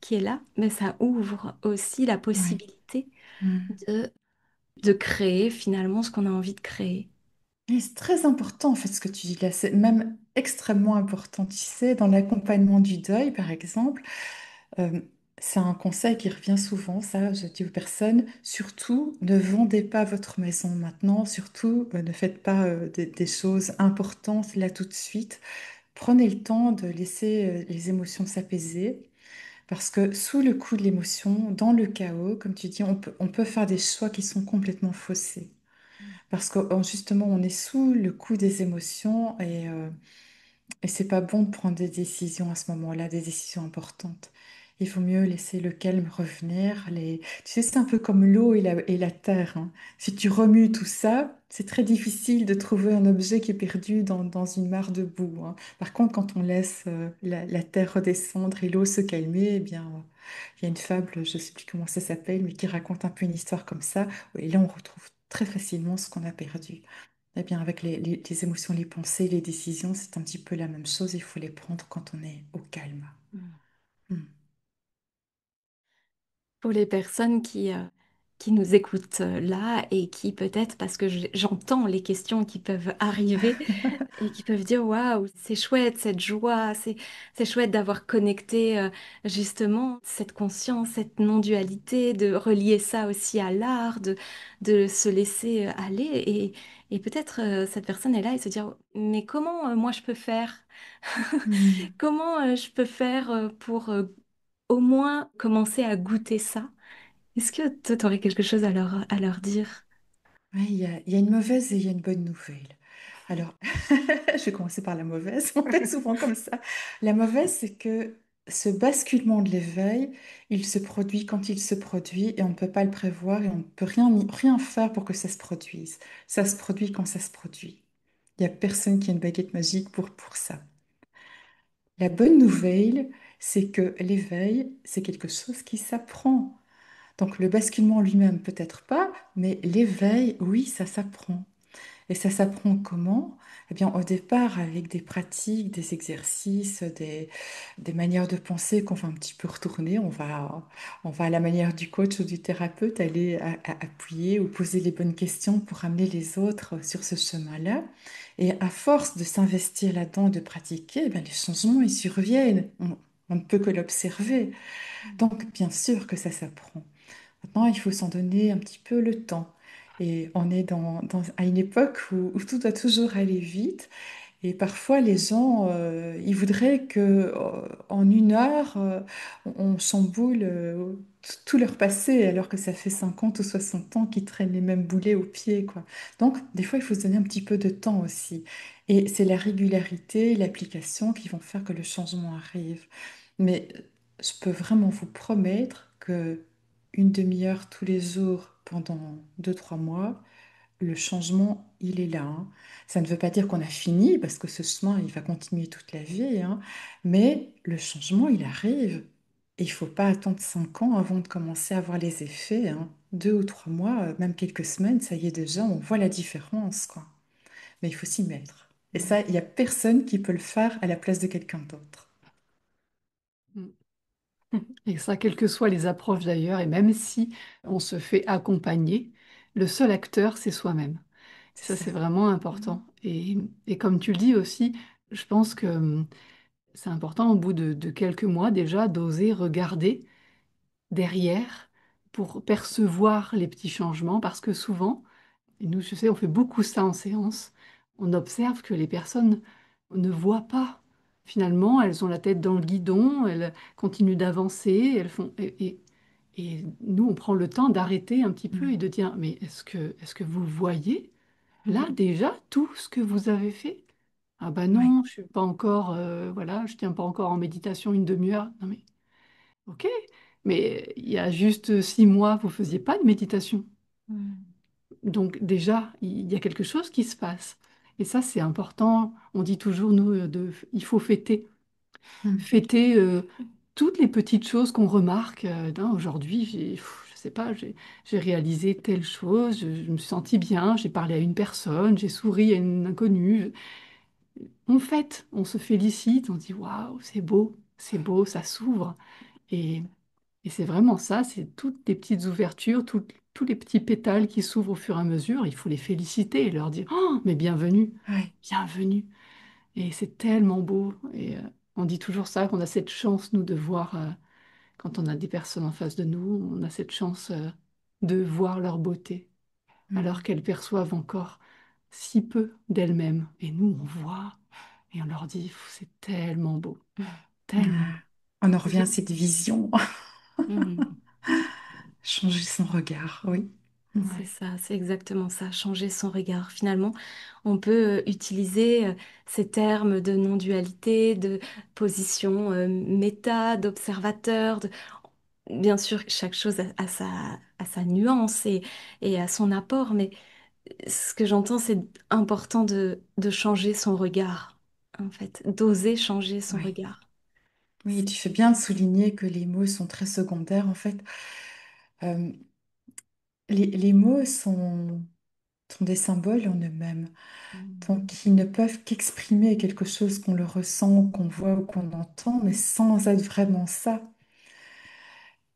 qui est là, mais ça ouvre aussi la Ouais. possibilité Mm. de, de créer finalement ce qu'on a envie de créer. Et c'est très important, en fait, ce que tu dis là. C'est même extrêmement important. Tu sais, dans l'accompagnement du deuil, par exemple, euh, c'est un conseil qui revient souvent, ça, je dis aux personnes, surtout, ne vendez pas votre maison maintenant, surtout, ne faites pas des choses importantes là tout de suite. Prenez le temps de laisser les émotions s'apaiser, parce que sous le coup de l'émotion, dans le chaos, comme tu dis, on peut faire des choix qui sont complètement faussés. Parce que justement, on est sous le coup des émotions et c'est pas bon de prendre des décisions à ce moment-là, des décisions importantes. Il vaut mieux laisser le calme revenir. Tu sais, c'est un peu comme l'eau et la terre, hein. Si tu remues tout ça, c'est très difficile de trouver un objet qui est perdu dans une mare de boue, hein. Par contre, quand on laisse la terre redescendre et l'eau se calmer, eh bien, il y a une fable, je sais plus comment ça s'appelle, mais qui raconte un peu une histoire comme ça. Et là, on retrouve très facilement ce qu'on a perdu. Eh bien, avec les émotions, les pensées, les décisions, c'est un petit peu la même chose. Il faut les prendre quand on est au calme. Mm. Hmm. Pour les personnes qui nous écoutent là et qui peut-être, parce que j'entends les questions qui peuvent arriver, et qui peuvent dire waouh, c'est chouette cette joie, c'est chouette d'avoir connecté justement cette conscience, cette non-dualité, de relier ça aussi à l'art, de se laisser aller et peut-être cette personne est là et se dire mais comment moi je peux faire? Hmm. Comment je peux faire pour au moins commencer à goûter ça? Est-ce que toi, tu aurais quelque chose à leur dire? Ouais, il y a une mauvaise et il y a une bonne nouvelle. Alors, je vais commencer par la mauvaise. On fait souvent comme ça. La mauvaise, c'est que ce basculement de l'éveil, il se produit quand il se produit et on ne peut pas le prévoir et on ne peut rien faire pour que ça se produise. Ça se produit quand ça se produit. Il n'y a personne qui a une baguette magique pour ça. La bonne nouvelle, c'est que l'éveil, c'est quelque chose qui s'apprend. Donc le basculement lui-même, peut-être pas, mais l'éveil, oui, ça s'apprend. Et ça s'apprend comment? Eh bien, au départ, avec des pratiques, des exercices, des manières de penser qu'on va un petit peu retourner. On va à la manière du coach ou du thérapeute aller appuyer ou poser les bonnes questions pour amener les autres sur ce chemin-là. Et à force de s'investir là-dedans, de pratiquer, eh bien, les changements, ils surviennent. On ne peut que l'observer. Donc, bien sûr que ça s'apprend. Maintenant, il faut s'en donner un petit peu le temps. Et on est à une époque où tout doit toujours aller vite. Et parfois, les gens, ils voudraient que, en une heure, on chamboule tout leur passé, alors que ça fait 50 ou 60 ans qu'ils traînent les mêmes boulets aux pieds, quoi. Donc, des fois, il faut se donner un petit peu de temps aussi. Et c'est la régularité, l'application qui vont faire que le changement arrive. Mais je peux vraiment vous promettre que une demi-heure tous les jours pendant 2, 3 mois, le changement, il est là, hein. Ça ne veut pas dire qu'on a fini, parce que ce chemin, il va continuer toute la vie, hein. Mais le changement, il arrive. Et il ne faut pas attendre 5 ans avant de commencer à voir les effets, hein. 2 ou 3 mois, même quelques semaines, ça y est déjà, on voit la différence, quoi. Mais il faut s'y mettre. Et Mm. ça, il n'y a personne qui peut le faire à la place de quelqu'un d'autre. Mm. Et ça, quelles que soient les approches d'ailleurs, et même si on se fait accompagner, le seul acteur, c'est soi-même. Ça, C'est ça. c'est vraiment Mhm. important. Et comme tu le dis aussi, je pense que c'est important au bout de quelques mois déjà d'oser regarder derrière pour percevoir les petits changements, parce que souvent, et nous, je sais, on fait beaucoup ça en séance, on observe que les personnes ne voient pas. Finalement, elles ont la tête dans le guidon, elles continuent d'avancer, et nous, on prend le temps d'arrêter un petit peu Mm. et de dire, mais est-ce que vous voyez là Mhm. déjà tout ce que vous avez fait? Ah bah Oui, non, je suis pas encore, voilà, je tiens pas encore en méditation une demi-heure. Non mais, ok, mais il y a juste 6 mois, vous faisiez pas de méditation. Mhm. Donc déjà, il y a quelque chose qui se passe. Et ça, c'est important. On dit toujours, nous, il faut fêter. Mm. Fêter toutes les petites choses qu'on remarque. Non, aujourd'hui, je sais pas, j'ai réalisé telle chose, je me suis sentie bien, j'ai parlé à une personne, j'ai souri à une inconnue. On fête, on se félicite, on dit waouh, c'est beau, ça s'ouvre. Et, et c'est vraiment ça, c'est toutes les petites ouvertures, tous les petits pétales qui s'ouvrent au fur et à mesure. Il faut les féliciter et leur dire oh, mais bienvenue, oui. bienvenue. Et c'est tellement beau. Et on dit toujours ça, qu'on a cette chance, nous, de voir, quand on a des personnes en face de nous, on a cette chance de voir leur beauté, alors Mm. qu'elles perçoivent encore si peu d'elles-mêmes. Et nous, on voit et on leur dit, c'est tellement beau, tellement beau. Ah, on en revient Je- à cette vision. Mhm. Changer son regard, oui. Mm. C'est Ouais. ça, c'est exactement ça, changer son regard. Finalement, on peut utiliser ces termes de non-dualité, de position méta, d'observateur. Bien sûr, chaque chose a sa nuance et a son apport, mais ce que j'entends, c'est important de changer son regard, en fait, d'oser changer son Oui. regard. Oui, tu fais bien de souligner que les mots sont très secondaires. En fait, Euh, les mots sont des symboles en eux-mêmes. Mhm. Donc, ils ne peuvent qu'exprimer quelque chose qu'on le ressent, qu'on voit ou qu'on entend, mais sans être vraiment ça.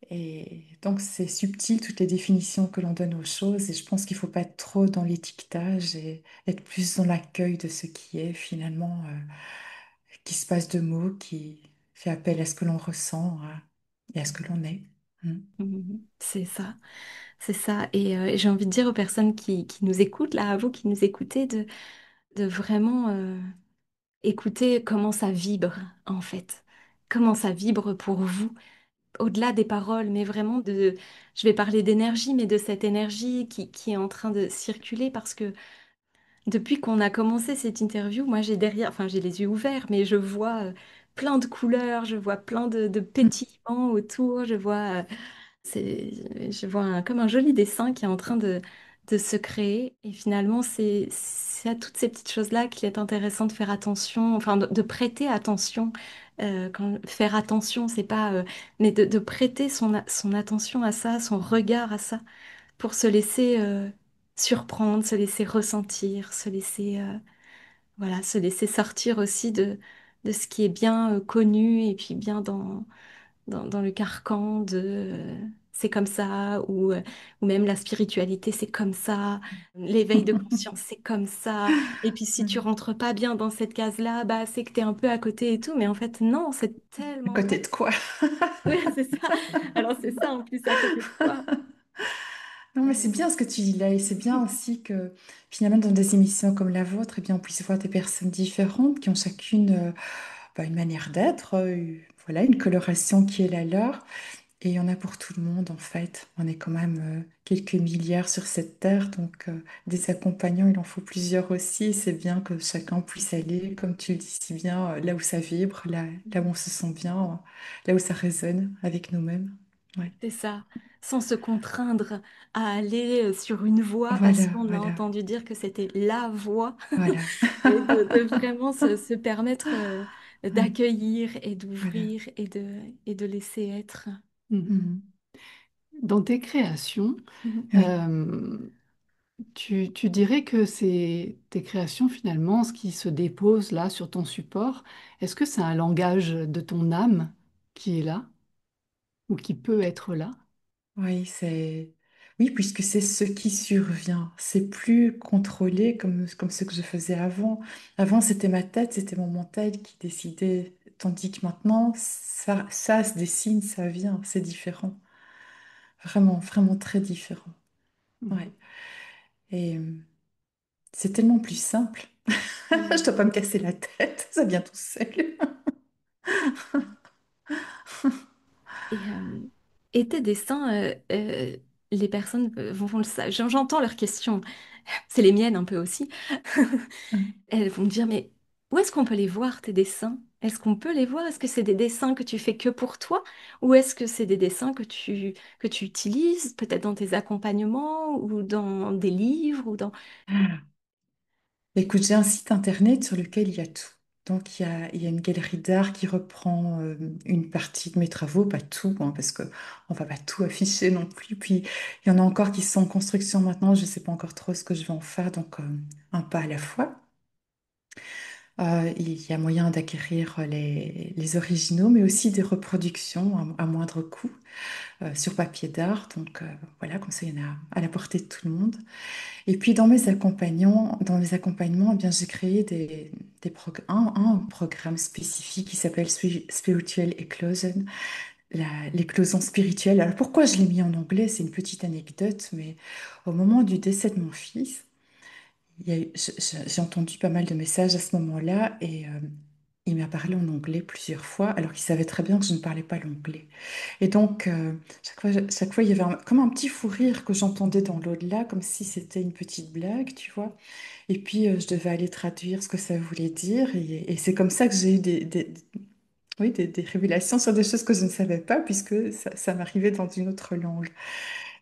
Et donc, c'est subtil, toutes les définitions que l'on donne aux choses. Et je pense qu'il ne faut pas être trop dans l'étiquetage et être plus dans l'accueil de ce qui est finalement, qui se passe de mots, qui fait appel à ce que l'on ressent, et à ce que l'on est. Mm. Mhm. C'est ça, c'est ça. Et j'ai envie de dire aux personnes qui nous écoutent, là, à vous qui nous écoutez, de vraiment écouter comment ça vibre, en fait. Comment ça vibre pour vous, au-delà des paroles, mais vraiment je vais parler d'énergie, mais de cette énergie qui est en train de circuler parce que depuis qu'on a commencé cette interview, moi j'ai derrière, enfin j'ai les yeux ouverts, mais je vois plein de couleurs, je vois plein de pétillements autour, je vois comme un joli dessin qui est en train de se créer. Et finalement, c'est à toutes ces petites choses-là qu'il est intéressant de faire attention, enfin de prêter attention. Faire attention, c'est pas, mais de prêter son attention à ça, son regard à ça, pour se laisser surprendre, se laisser ressentir, voilà, se laisser sortir aussi de ce qui est bien connu et puis bien dans le carcan de c'est comme ça, ou même la spiritualité, c'est comme ça, l'éveil de conscience, c'est comme ça. Et puis si tu Oui. rentres pas bien dans cette case-là, bah c'est que t'es un peu à côté et tout. Mais en fait, non, c'est À tellement côté beau. de quoi? Oui, c'est ça. Alors c'est ça en plus, à côté de quoi? Non, mais c'est Euh, bien ce que tu dis là, et c'est bien aussi que finalement dans des émissions comme la vôtre, eh bien, on puisse voir des personnes différentes qui ont chacune une manière d'être, voilà, une coloration qui est la leur, et il y en a pour tout le monde en fait. On est quand même quelques milliards sur cette terre, donc des accompagnants, il en faut plusieurs aussi, et c'est bien que chacun puisse aller, comme tu le dis si bien, là où ça vibre, là où on se sent bien, là où ça résonne avec nous-mêmes. Ouais. C'est ça, sans se contraindre à aller sur une voie parce Voilà, qu'on a voilà, entendu dire que c'était la voie, voilà. mais de vraiment se permettre Oui, d'accueillir et voilà. d'ouvrir et de laisser être. Mhm. Mhm. Dans tes créations, Mhm. Oui, euh, tu dirais que c'est tes créations finalement, ce qui se dépose là sur ton support, est-ce que c'est un langage de ton âme qui est là ou qui peut être là? oui, oui, puisque c'est ce qui survient. C'est plus contrôlé comme ce que je faisais avant. Avant, c'était ma tête, c'était mon mental qui décidait, tandis que maintenant, ça se dessine, ça vient, c'est différent. Vraiment, vraiment très différent. Mhm. Ouais. Et c'est tellement plus simple. Je dois pas me casser la tête, ça vient tout seul. Et, et tes dessins, les personnes vont le savoir. J'entends leurs questions. C'est les miennes un peu aussi. Elles vont me dire, mais où est-ce qu'on peut les voir, tes dessins? Est-ce qu'on peut les voir? Est-ce que c'est des dessins que tu fais que pour toi? Ou est-ce que c'est des dessins que tu utilises peut-être dans tes accompagnements ou dans des livres ou dans... Écoute, j'ai un site internet sur lequel il y a tout. Donc, il y a une galerie d'art qui reprend une partie de mes travaux, pas tout, hein, parce que on va pas tout afficher non plus. Puis, il y en a encore qui sont en construction maintenant. Je ne sais pas encore trop ce que je vais en faire, donc un pas à la fois. Il y a moyen d'acquérir les originaux, mais aussi des reproductions à moindre coût sur papier d'art. Donc, voilà, comme ça, il y en a à la portée de tout le monde. Et puis dans mes accompagnements, eh bien, j'ai créé un programme spécifique qui s'appelle Spiritual Eclosion, l'éclosion spirituelle. Alors pourquoi je l'ai mis en anglais? C'est une petite anecdote, mais au moment du décès de mon fils, j'ai entendu pas mal de messages à ce moment-là et il m'a parlé en anglais plusieurs fois alors qu'il savait très bien que je ne parlais pas l'anglais. Et donc, chaque fois, il y avait comme un petit fou rire que j'entendais dans l'au-delà, comme si c'était une petite blague, tu vois. Et puis, je devais aller traduire ce que ça voulait dire. Et c'est comme ça que j'ai eu oui, des révélations sur des choses que je ne savais pas, puisque ça m'arrivait dans une autre langue.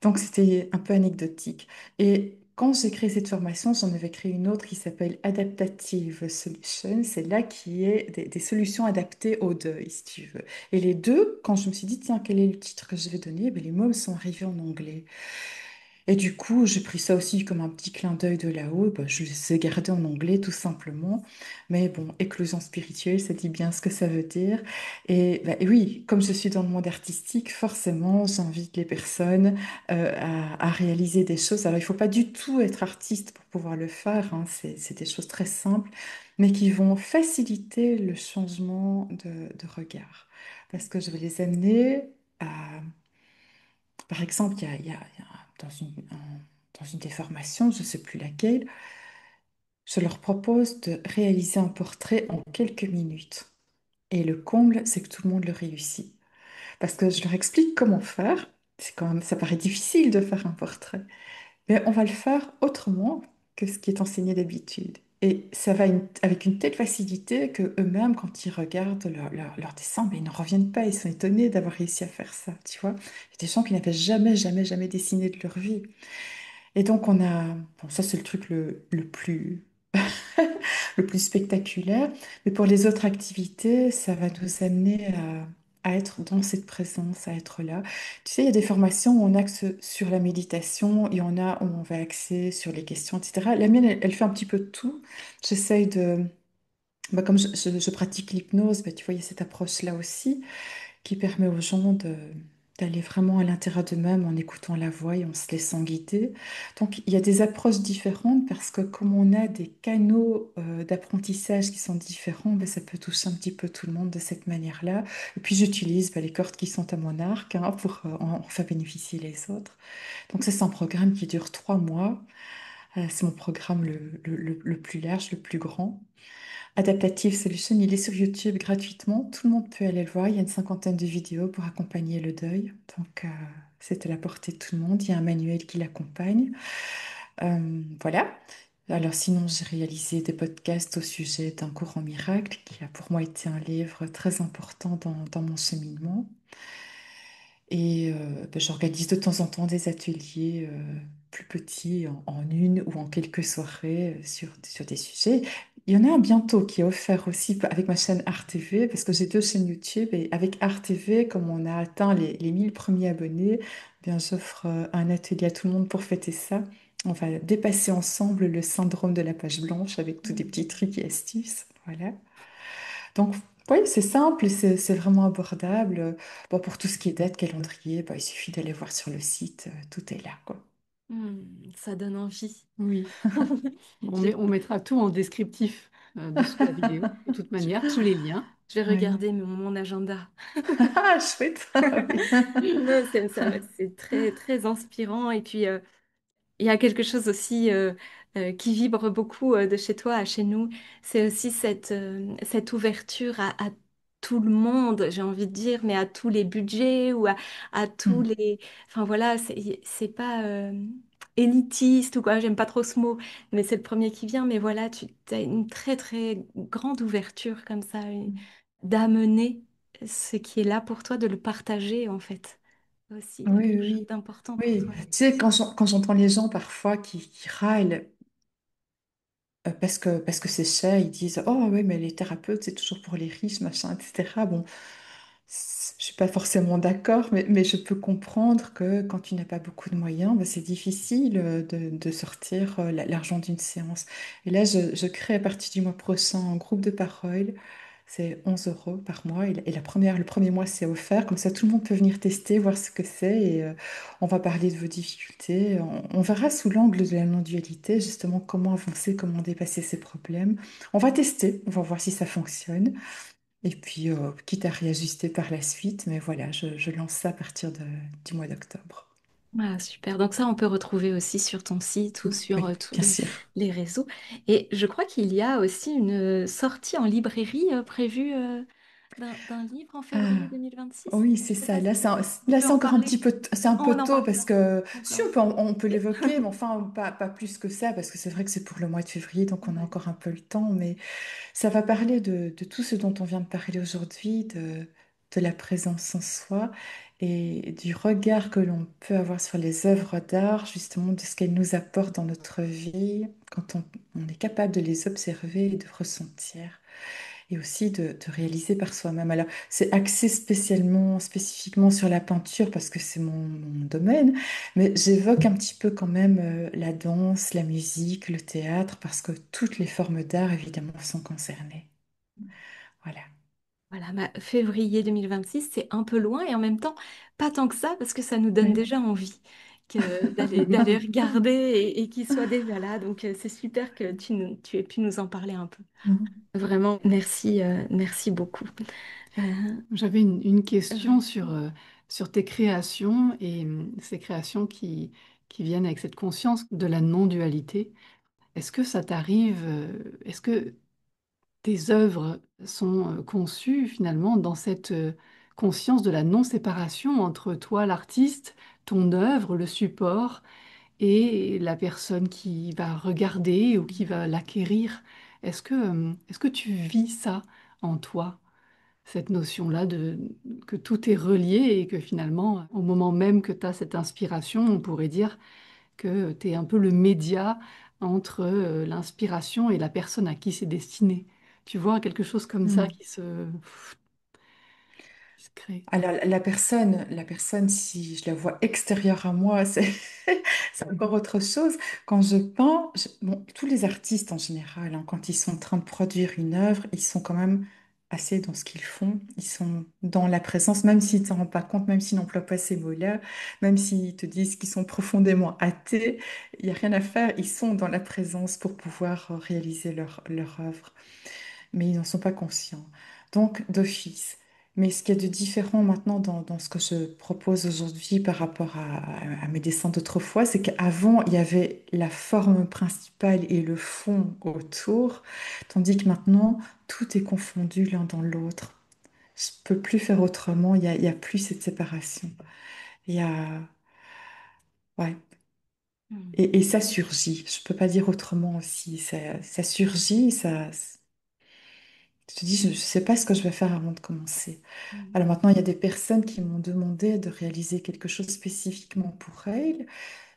Donc, c'était un peu anecdotique. Et quand j'ai créé cette formation, j'en avais créé une autre qui s'appelle Adaptative Solutions. C'est là qui est des solutions adaptées au deuil, si tu veux. Et les deux, quand je me suis dit, tiens, quel est le titre que je vais donner, ben, les mots sont arrivés en anglais. Et du coup, j'ai pris ça aussi comme un petit clin d'œil de là-haut. Bah, je les ai gardés en anglais tout simplement. Mais bon, éclosion spirituelle, ça dit bien ce que ça veut dire. Et, bah, et oui, comme je suis dans le monde artistique, forcément, j'invite les personnes à réaliser des choses. Alors, il ne faut pas du tout être artiste pour pouvoir le faire, hein. C'est des choses très simples, mais qui vont faciliter le changement de regard. Parce que je vais les amener à par exemple, il y a dans une des formations, je ne sais plus laquelle, je leur propose de réaliser un portrait en quelques minutes. Et le comble, c'est que tout le monde le réussit. Parce que je leur explique comment faire. C'est quand même, ça paraît difficile de faire un portrait. Mais on va le faire autrement que ce qui est enseigné d'habitude. Et ça va avec une telle facilité que eux-mêmes, quand ils regardent leur dessin, ben, ils n'en reviennent pas. Ils sont étonnés d'avoir réussi à faire ça, tu vois. Il y a des gens qui n'avaient jamais, jamais, jamais dessiné de leur vie. Et donc, bon, ça, c'est le truc le plus, le plus spectaculaire. Mais pour les autres activités, ça va nous amener à être dans cette présence, à être là. Tu sais, il y a des formations où on axe sur la méditation, il y en a où on va axer sur les questions, etc. La mienne, elle fait un petit peu de tout. J'essaye de... Bah, comme je pratique l'hypnose, bah, tu vois, il y a cette approche-là aussi qui permet aux gens d'aller vraiment à l'intérieur d'eux-mêmes en écoutant la voix et en se laissant guider. Donc, il y a des approches différentes parce que comme on a des canaux d'apprentissage qui sont différents, ben, ça peut toucher un petit peu tout le monde de cette manière-là. Et puis, j'utilise ben, les cordes qui sont à mon arc hein, pour en faire bénéficier les autres. Donc, ça, c'est un programme qui dure 3 mois. C'est mon programme le plus large, le plus grand. Adaptative Solution, il est sur YouTube gratuitement. Tout le monde peut aller le voir. Il y a une cinquantaine de vidéos pour accompagner le deuil. Donc, c'est à la portée de tout le monde. Il y a un manuel qui l'accompagne. Voilà. Alors, sinon, j'ai réalisé des podcasts au sujet d'un courant miracle qui a pour moi été un livre très important dans mon cheminement. Et ben, j'organise de temps en temps des ateliers plus petits, en une ou en quelques soirées sur des sujets. Il y en a un bientôt qui est offert aussi avec ma chaîne Art TV, parce que j'ai deux chaînes YouTube. Et avec Art TV, comme on a atteint les 1000 premiers abonnés, eh bien, j'offre un atelier à tout le monde pour fêter ça. On va dépasser ensemble le syndrome de la page blanche avec tous des petits trucs et astuces. Voilà. Donc, oui, c'est simple et c'est vraiment abordable. Bon, pour tout ce qui est date, calendrier, bah, il suffit d'aller voir sur le site, tout est là, quoi. Ça donne envie. Oui, J'ai- on mettra tout en descriptif. dessous la vidéo. De toute Je, manière, tous les liens. je vais Oui. regarder mon agenda. Ah, chouette. Oui. Non, c'est très, très inspirant. Et puis, il y a quelque chose aussi qui vibre beaucoup de chez toi à chez nous. C'est aussi cette ouverture à tout le monde, j'ai envie de dire, mais à tous les budgets ou à tous Mm. les... Enfin voilà, c'est pas élitiste ou quoi, j'aime pas trop ce mot, mais c'est le premier qui vient. Mais voilà, tu as une très, très grande ouverture comme ça, d'amener ce qui est là pour toi, de le partager en fait. Aussi, il y a Oui, quelque chose oui. d'important pour Oui, toi. tu sais, quand j'entends les gens parfois qui râlent parce que c'est cher, ils disent, oh oui, mais les thérapeutes, c'est toujours pour les riches, machin, etc. Bon, je suis pas forcément d'accord, mais je peux comprendre que quand tu n'as pas beaucoup de moyens, bah, c'est difficile de sortir l'argent d'une séance. Et là, je crée à partir du mois prochain un groupe de parole. C'est 11 euros par mois. Et le premier mois, c'est offert. Comme ça, tout le monde peut venir tester, voir ce que c'est. Et on va parler de vos difficultés. On verra sous l'angle de la non-dualité, justement, comment avancer, comment dépasser ces problèmes. On va tester, on va voir si ça fonctionne. Et puis, quitte à réajuster par la suite. Mais voilà, je lance ça à partir du mois d'octobre. Ah, super. Donc ça, on peut retrouver aussi sur ton site ou sur Oui, tous bien sûr. les réseaux. Et je crois qu'il y a aussi une sortie en librairie prévue d'un livre en février Ah, 2026. oui, Je c'est sais ça. pas Là, si on là, peut c'est en encore un parler. petit peu, c'est un Oh, on peu n'en tôt parle parce pas que si encore. on peut l'évoquer, mais enfin, pas plus que ça, parce que c'est vrai que c'est pour le mois de février, donc on a Ouais. encore un peu le temps. Mais ça va parler de tout ce dont on vient de parler aujourd'hui, de la présence en soi et du regard que l'on peut avoir sur les œuvres d'art, justement, de ce qu'elles nous apportent dans notre vie, quand on est capable de les observer et de ressentir et aussi de réaliser par soi-même. Alors, c'est axé spécifiquement sur la peinture parce que c'est mon domaine, mais j'évoque un petit peu quand même la danse, la musique, le théâtre, parce que toutes les formes d'art, évidemment, sont concernées. Voilà. Voilà, bah, février 2026, c'est un peu loin et en même temps, pas tant que ça, parce que ça nous donne Oui. déjà envie d'aller regarder et qu'il soit déjà là. Donc, c'est super que tu aies pu nous en parler un peu. Mhm. Vraiment, merci, merci beaucoup. Euh, J'avais une question ouais. sur tes créations et ces créations qui viennent avec cette conscience de la non-dualité. Est-ce que ça t'arrive, est-ce que tes œuvres sont conçues finalement dans cette conscience de la non-séparation entre toi, l'artiste, ton œuvre, le support, et la personne qui va regarder ou qui va l'acquérir? Est-ce que tu vis ça en toi? Cette notion-là que tout est relié et que finalement, au moment même que tu as cette inspiration, on pourrait dire que tu es un peu le média entre l'inspiration et la personne à qui c'est destiné. Tu vois, quelque chose comme ça Mhm. qui se crée. Alors, la personne, si je la vois extérieure à moi, c'est encore autre chose. Quand je peins, bon, tous les artistes en général, hein, quand ils sont en train de produire une œuvre, ils sont quand même assez dans ce qu'ils font. Ils sont dans la présence, même s'ils ne s'en rendent pas compte, même s'ils n'emploient pas ces mots-là, même s'ils te disent qu'ils sont profondément athées, il n'y a rien à faire. Ils sont dans la présence pour pouvoir réaliser leur œuvre, mais ils n'en sont pas conscients. Donc, d'office. Mais ce qu'il y a de différent maintenant dans ce que je propose aujourd'hui par rapport à mes dessins d'autrefois, c'est qu'avant, il y avait la forme principale et le fond autour, tandis que maintenant, tout est confondu l'un dans l'autre. Je peux plus faire autrement, il y a plus cette séparation. Il y a... Ouais. Hmm. Et ça surgit, je peux pas dire autrement aussi. Ça surgit, ça... Je te dis, je ne sais pas ce que je vais faire avant de commencer. Hmm. Alors maintenant, il y a des personnes qui m'ont demandé de réaliser quelque chose spécifiquement pour elles.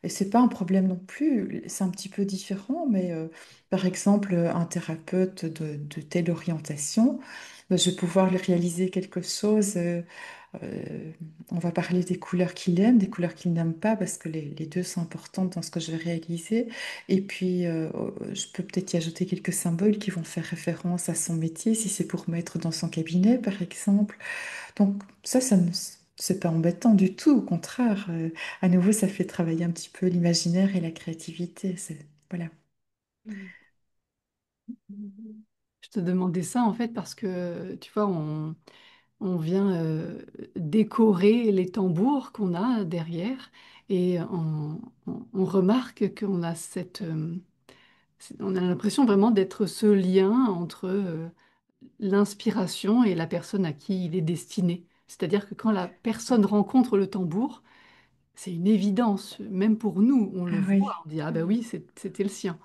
Et c'est pas un problème non plus. C'est un petit peu différent, mais par exemple, un thérapeute de telle orientation, je vais pouvoir lui réaliser quelque chose. Euh, on va parler des couleurs qu'il aime, des couleurs qu'il n'aime pas, parce que les deux sont importantes dans ce que je vais réaliser. Et puis, je peux peut-être y ajouter quelques symboles qui vont faire référence à son métier, si c'est pour mettre dans son cabinet, par exemple. Donc, ça ne... C'est pas embêtant du tout, au contraire. À nouveau, ça fait travailler un petit peu l'imaginaire et la créativité. Voilà. Hmm. Hmm. Je te demandais ça en fait parce que, tu vois, on vient décorer les tambours qu'on a derrière et on remarque qu'on a on a l'impression vraiment d'être ce lien entre l'inspiration et la personne à qui il est destiné. C'est-à-dire que quand la personne rencontre le tambour, c'est une évidence, même pour nous, on le Ah voit, oui, on dit ah ben oui, c'était le sien.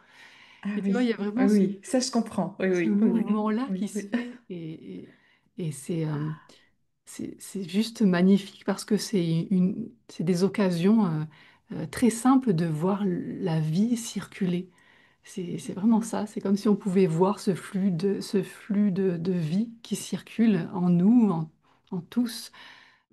ah Et tu vois, il y oui, a vraiment oui, oui, ça je comprends. Oui, ce oui, oui, oui, mouvement-là qui oui, se oui. fait et c'est juste magnifique parce que c'est des occasions très simples de voir la vie circuler. C'est vraiment ça, c'est comme si on pouvait voir ce flux de vie qui circule en nous, en tous.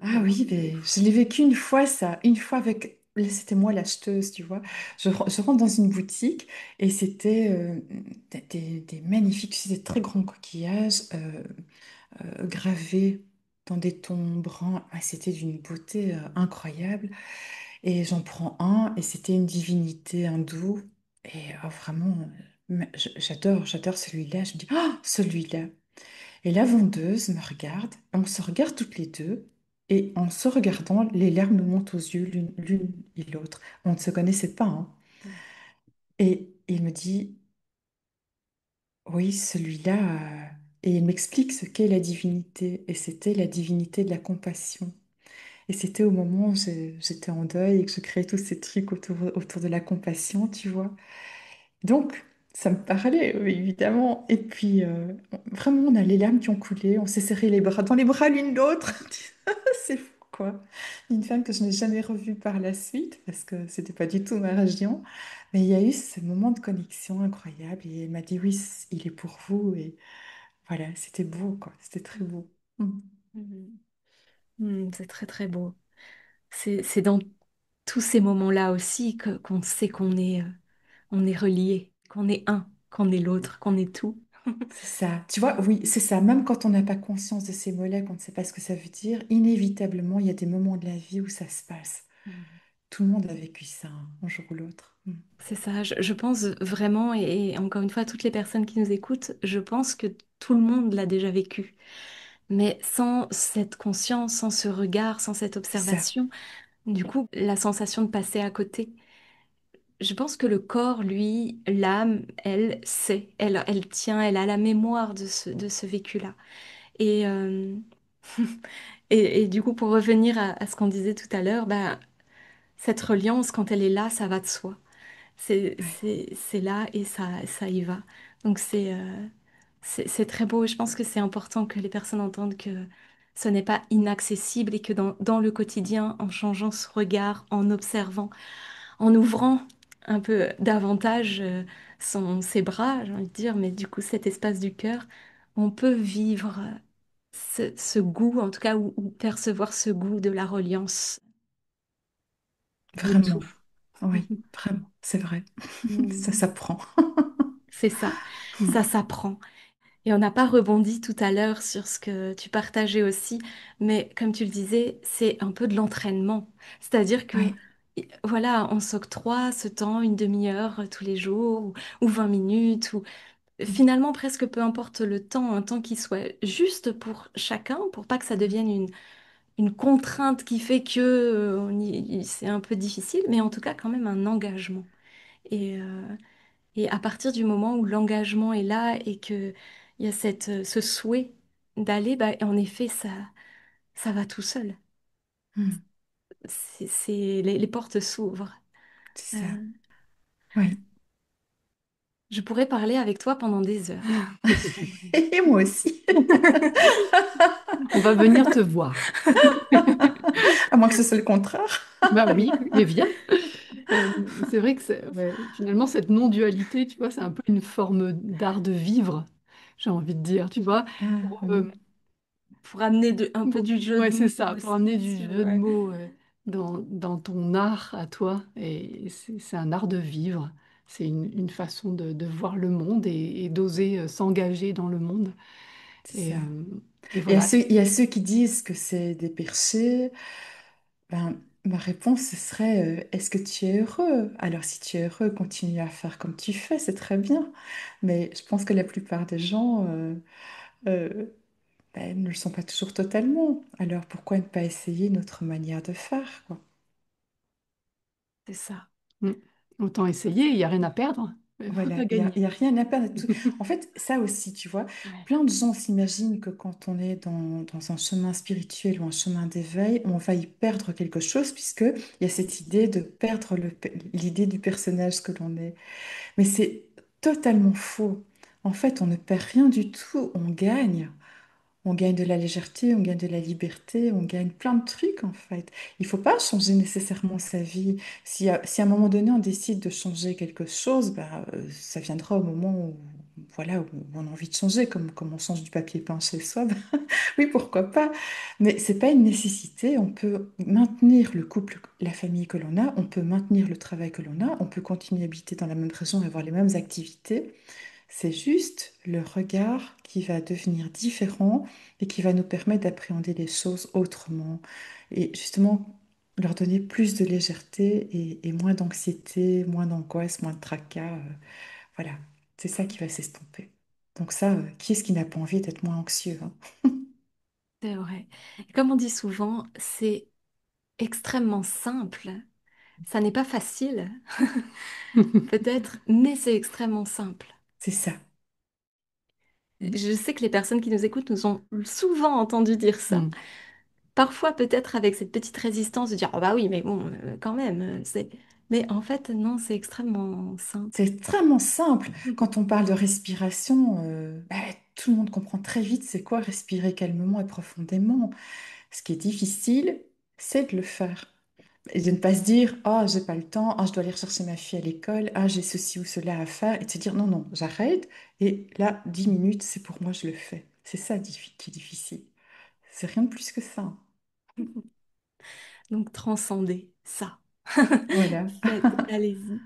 Ah oui, mais je l'ai vécu une fois, ça. Une fois avec. Là, c'était moi l'acheteuse, tu vois. Je rentre dans une boutique et c'était des magnifiques, tu sais, des très grands coquillages gravés dans des tons bruns. Ah, c'était d'une beauté incroyable. Et j'en prends un et c'était une divinité hindoue. Et vraiment, j'adore celui-là. Je me dis, ah, celui-là. Et la vendeuse me regarde, on se regarde toutes les deux, et en se regardant, les larmes nous montent aux yeux l'une et l'autre. On ne se connaissait pas, hein. Et il me dit, oui, celui-là, et il m'explique ce qu'est la divinité, et c'était la divinité de la compassion. Et c'était au moment où j'étais en deuil et que je créais tous ces trucs autour de la compassion, tu vois. Donc, ça me parlait, évidemment. Et puis, vraiment, on a les larmes qui ont coulé, on s'est serré les bras, dans les bras l'une l'autre. C'est fou, quoi. Une femme que je n'ai jamais revue par la suite, parce que c'était pas du tout ma région. Mais il y a eu ce moment de connexion incroyable. Et elle m'a dit, oui, il est pour vous. Et voilà, c'était beau, quoi. C'était très beau. Mm. Mhm. C'est très très beau. C'est dans tous ces moments-là aussi que qu'on sait on est relié, qu'on est un, qu'on est l'autre, qu'on est tout. C'est ça. Tu vois, oui, c'est ça. Même quand on n'a pas conscience de ces mots-là, qu'on ne sait pas ce que ça veut dire, inévitablement, il y a des moments de la vie où ça se passe. Mhm. Tout le monde a vécu ça, hein, un jour ou l'autre. Mm. C'est ça, je pense vraiment, et encore une fois, toutes les personnes qui nous écoutent, je pense que tout le monde l'a déjà vécu. Mais sans cette conscience, sans ce regard, sans cette C'est ça. observation, du coup, la sensation de passer à côté. Je pense que le corps, lui, l'âme, elle sait, elle tient, elle a la mémoire de ce vécu-là. Et, et du coup, pour revenir à ce qu'on disait tout à l'heure, bah, cette reliance, quand elle est là, ça va de soi. Ouais. C'est là et ça y va. Donc c'est très beau et je pense que c'est important que les personnes entendent que ce n'est pas inaccessible et que dans le quotidien, en changeant ce regard, en observant, en ouvrant un peu davantage ses bras, j'ai envie de dire, mais du coup cet espace du cœur, on peut vivre ce goût, en tout cas, ou percevoir ce goût de la reliance, de tout. Vraiment. Oui, vraiment. C'est vrai. Ça Mm. s'apprend. C'est ça, ça s'apprend. Et on n'a pas rebondi tout à l'heure sur ce que tu partageais aussi, mais comme tu le disais, c'est un peu de l'entraînement. C'est-à-dire que, Oui. voilà, on s'octroie ce temps, une demi-heure tous les jours, ou 20 minutes, ou finalement presque peu importe le temps, un temps qui soit juste pour chacun, pour pas que ça devienne une contrainte qui fait que c'est un peu difficile, mais en tout cas quand même un engagement. Et, et à partir du moment où l'engagement est là et que il y a ce souhait d'aller, bah, en effet, ça va tout seul. Mm. Les portes s'ouvrent. C'est ça. Euh, Oui. je pourrais parler avec toi pendant des heures. Et moi aussi. On va venir te voir. À moins que ce soit le contraire. Bah oui, mais viens. Euh, c'est vrai que ouais, finalement, cette non-dualité, tu vois, c'est un peu une forme d'art de vivre, j'ai envie de dire, tu vois. Ah, Pour, oui. Pour amener un peu du jeu ouais, de c'est mots ça, pour amener aussi du sur... jeu de ouais. mots dans ton art à toi. Et c'est un art de vivre. C'est une façon de voir le monde et d'oser s'engager dans le monde. C'est Et, ça. euh, et voilà. Il y a ceux qui disent que c'est des perchés. Ben, Ma réponse, ce serait, est-ce que tu es heureux? Alors, si tu es heureux, continue à faire comme tu fais, c'est très bien. Mais je pense que la plupart des gens euh, ben, ne le sont pas toujours totalement. Alors, pourquoi ne pas essayer notre manière de faire, quoi? C'est ça. Mm. Autant essayer, il n'y a rien à perdre, il faut Voilà, à il gagner. y a rien à perdre. En fait, ça aussi, tu vois, Ouais. plein de gens s'imaginent que quand on est dans un chemin spirituel ou un chemin d'éveil, on va y perdre quelque chose, puisqu'il y a cette idée de perdre l'idée du personnage que l'on est. Mais c'est totalement faux. En fait, on ne perd rien du tout, on gagne. On gagne de la légèreté, on gagne de la liberté, on gagne plein de trucs en fait. Il ne faut pas changer nécessairement sa vie. Si à un moment donné on décide de changer quelque chose, bah, ça viendra au moment où, voilà, où on a envie de changer, comme on change du papier peint chez soi. Bah, oui, pourquoi pas. Mais c'est pas une nécessité. On peut maintenir le couple, la famille que l'on a, on peut maintenir le travail que l'on a, on peut continuer à habiter dans la même région et avoir les mêmes activités. C'est juste le regard qui va devenir différent et qui va nous permettre d'appréhender les choses autrement. Et justement, leur donner plus de légèreté et moins d'anxiété, moins d'angoisse, moins de tracas. Voilà, c'est ça qui va s'estomper. Donc ça, qui est-ce qui n'a pas envie d'être moins anxieux, hein? C'est vrai. Comme on dit souvent, c'est extrêmement simple. Ça n'est pas facile, peut-être, mais c'est extrêmement simple. C'est ça. Je sais que les personnes qui nous écoutent nous ont souvent entendu dire ça. Mm. Parfois peut-être avec cette petite résistance de dire, oh bah oui, mais bon, quand même, c'est... Mais en fait, non, c'est extrêmement C'est simple. extrêmement simple. Quand on parle de respiration, bah, tout le monde comprend très vite c'est quoi respirer calmement et profondément. Ce qui est difficile, c'est de le faire. Et de ne pas se dire, ah, j'ai pas le temps, ah, je dois aller chercher ma fille à l'école, ah, j'ai ceci ou cela à faire, et de se dire, non, non, j'arrête, et là, 10 minutes, c'est pour moi, je le fais. C'est ça qui est difficile. C'est rien de plus que ça. Donc transcender ça. Voilà. Faites, allez-y.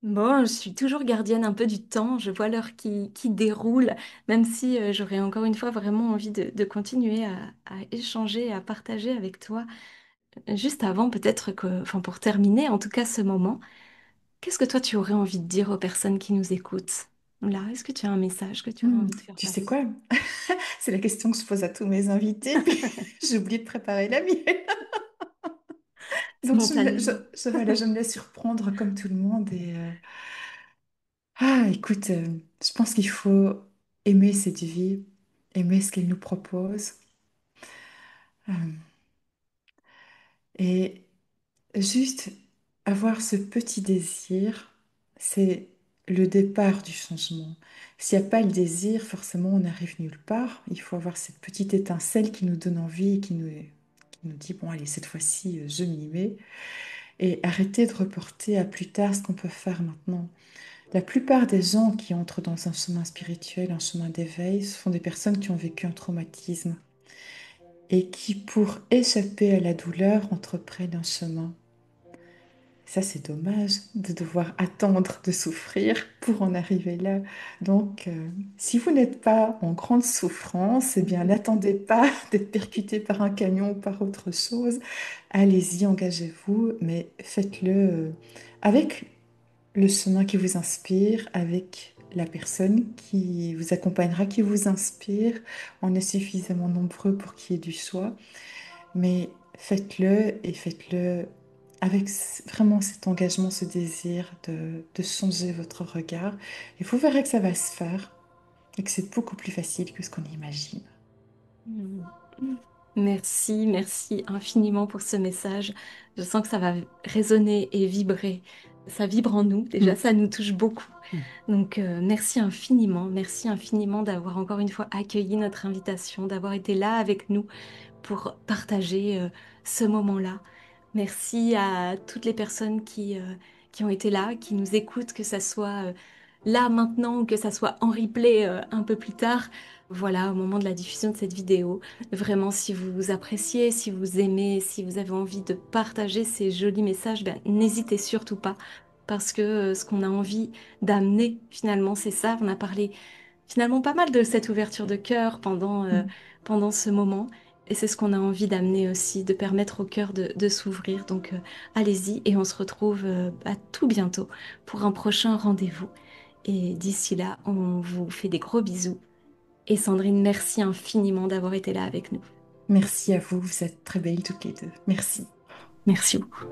Bon, je suis toujours gardienne un peu du temps, je vois l'heure qui déroule, même si j'aurais encore une fois vraiment envie de continuer à échanger, à partager avec toi. Juste avant, peut-être que, enfin pour terminer, en tout cas ce moment, qu'est-ce que toi tu aurais envie de dire aux personnes qui nous écoutent? Là, est-ce que tu as un message que tu aurais envie de faire Tu sais passer? quoi? C'est la question que je pose à tous mes invités, puis j'ai oublié de préparer la mienne. Donc, Spontanément. voilà, je me laisse surprendre comme tout le monde. Écoute, je pense qu'il faut aimer cette vie, aimer ce qu'elle nous propose. euh, et juste avoir ce petit désir, c'est le départ du changement. S'il n'y a pas le désir, forcément, on n'arrive nulle part. Il faut avoir cette petite étincelle qui nous donne envie, qui nous dit, bon, allez, cette fois-ci, je m'y mets. Et arrêter de reporter à plus tard ce qu'on peut faire maintenant. La plupart des gens qui entrent dans un chemin spirituel, un chemin d'éveil, ce sont des personnes qui ont vécu un traumatisme et qui, pour échapper à la douleur, entreprennent un chemin. Ça, c'est dommage de devoir attendre de souffrir pour en arriver là. Donc, si vous n'êtes pas en grande souffrance, eh bien, n'attendez pas d'être percuté par un camion ou par autre chose. Allez-y, engagez-vous, mais faites-le avec le chemin qui vous inspire, avec la personne qui vous accompagnera, qui vous inspire. On est suffisamment nombreux pour qu'il y ait du choix. Mais faites-le et faites-le avec vraiment cet engagement, ce désir de changer votre regard. Et vous verrez que ça va se faire et que c'est beaucoup plus facile que ce qu'on imagine. Mm. Merci, merci infiniment pour ce message. Je sens que ça va résonner et vibrer. Ça vibre en nous, déjà, Mm. ça nous touche beaucoup. Mm. Donc, merci infiniment d'avoir encore une fois accueilli notre invitation, d'avoir été là avec nous pour partager ce moment-là. Merci à toutes les personnes qui ont été là, qui nous écoutent, que ça soit là maintenant ou que ça soit en replay un peu plus tard. Voilà, au moment de la diffusion de cette vidéo. Vraiment, si vous appréciez, si vous aimez, si vous avez envie de partager ces jolis messages, ben, n'hésitez surtout pas. Parce que ce qu'on a envie d'amener, finalement, c'est ça. On a parlé finalement pas mal de cette ouverture de cœur pendant ce moment. Et c'est ce qu'on a envie d'amener aussi, de permettre au cœur de s'ouvrir. Donc allez-y et on se retrouve à tout bientôt pour un prochain rendez-vous. Et d'ici là, on vous fait des gros bisous. Et Sandrine, merci infiniment d'avoir été là avec nous. Merci à vous, vous êtes très belles toutes les deux. Merci. Merci beaucoup.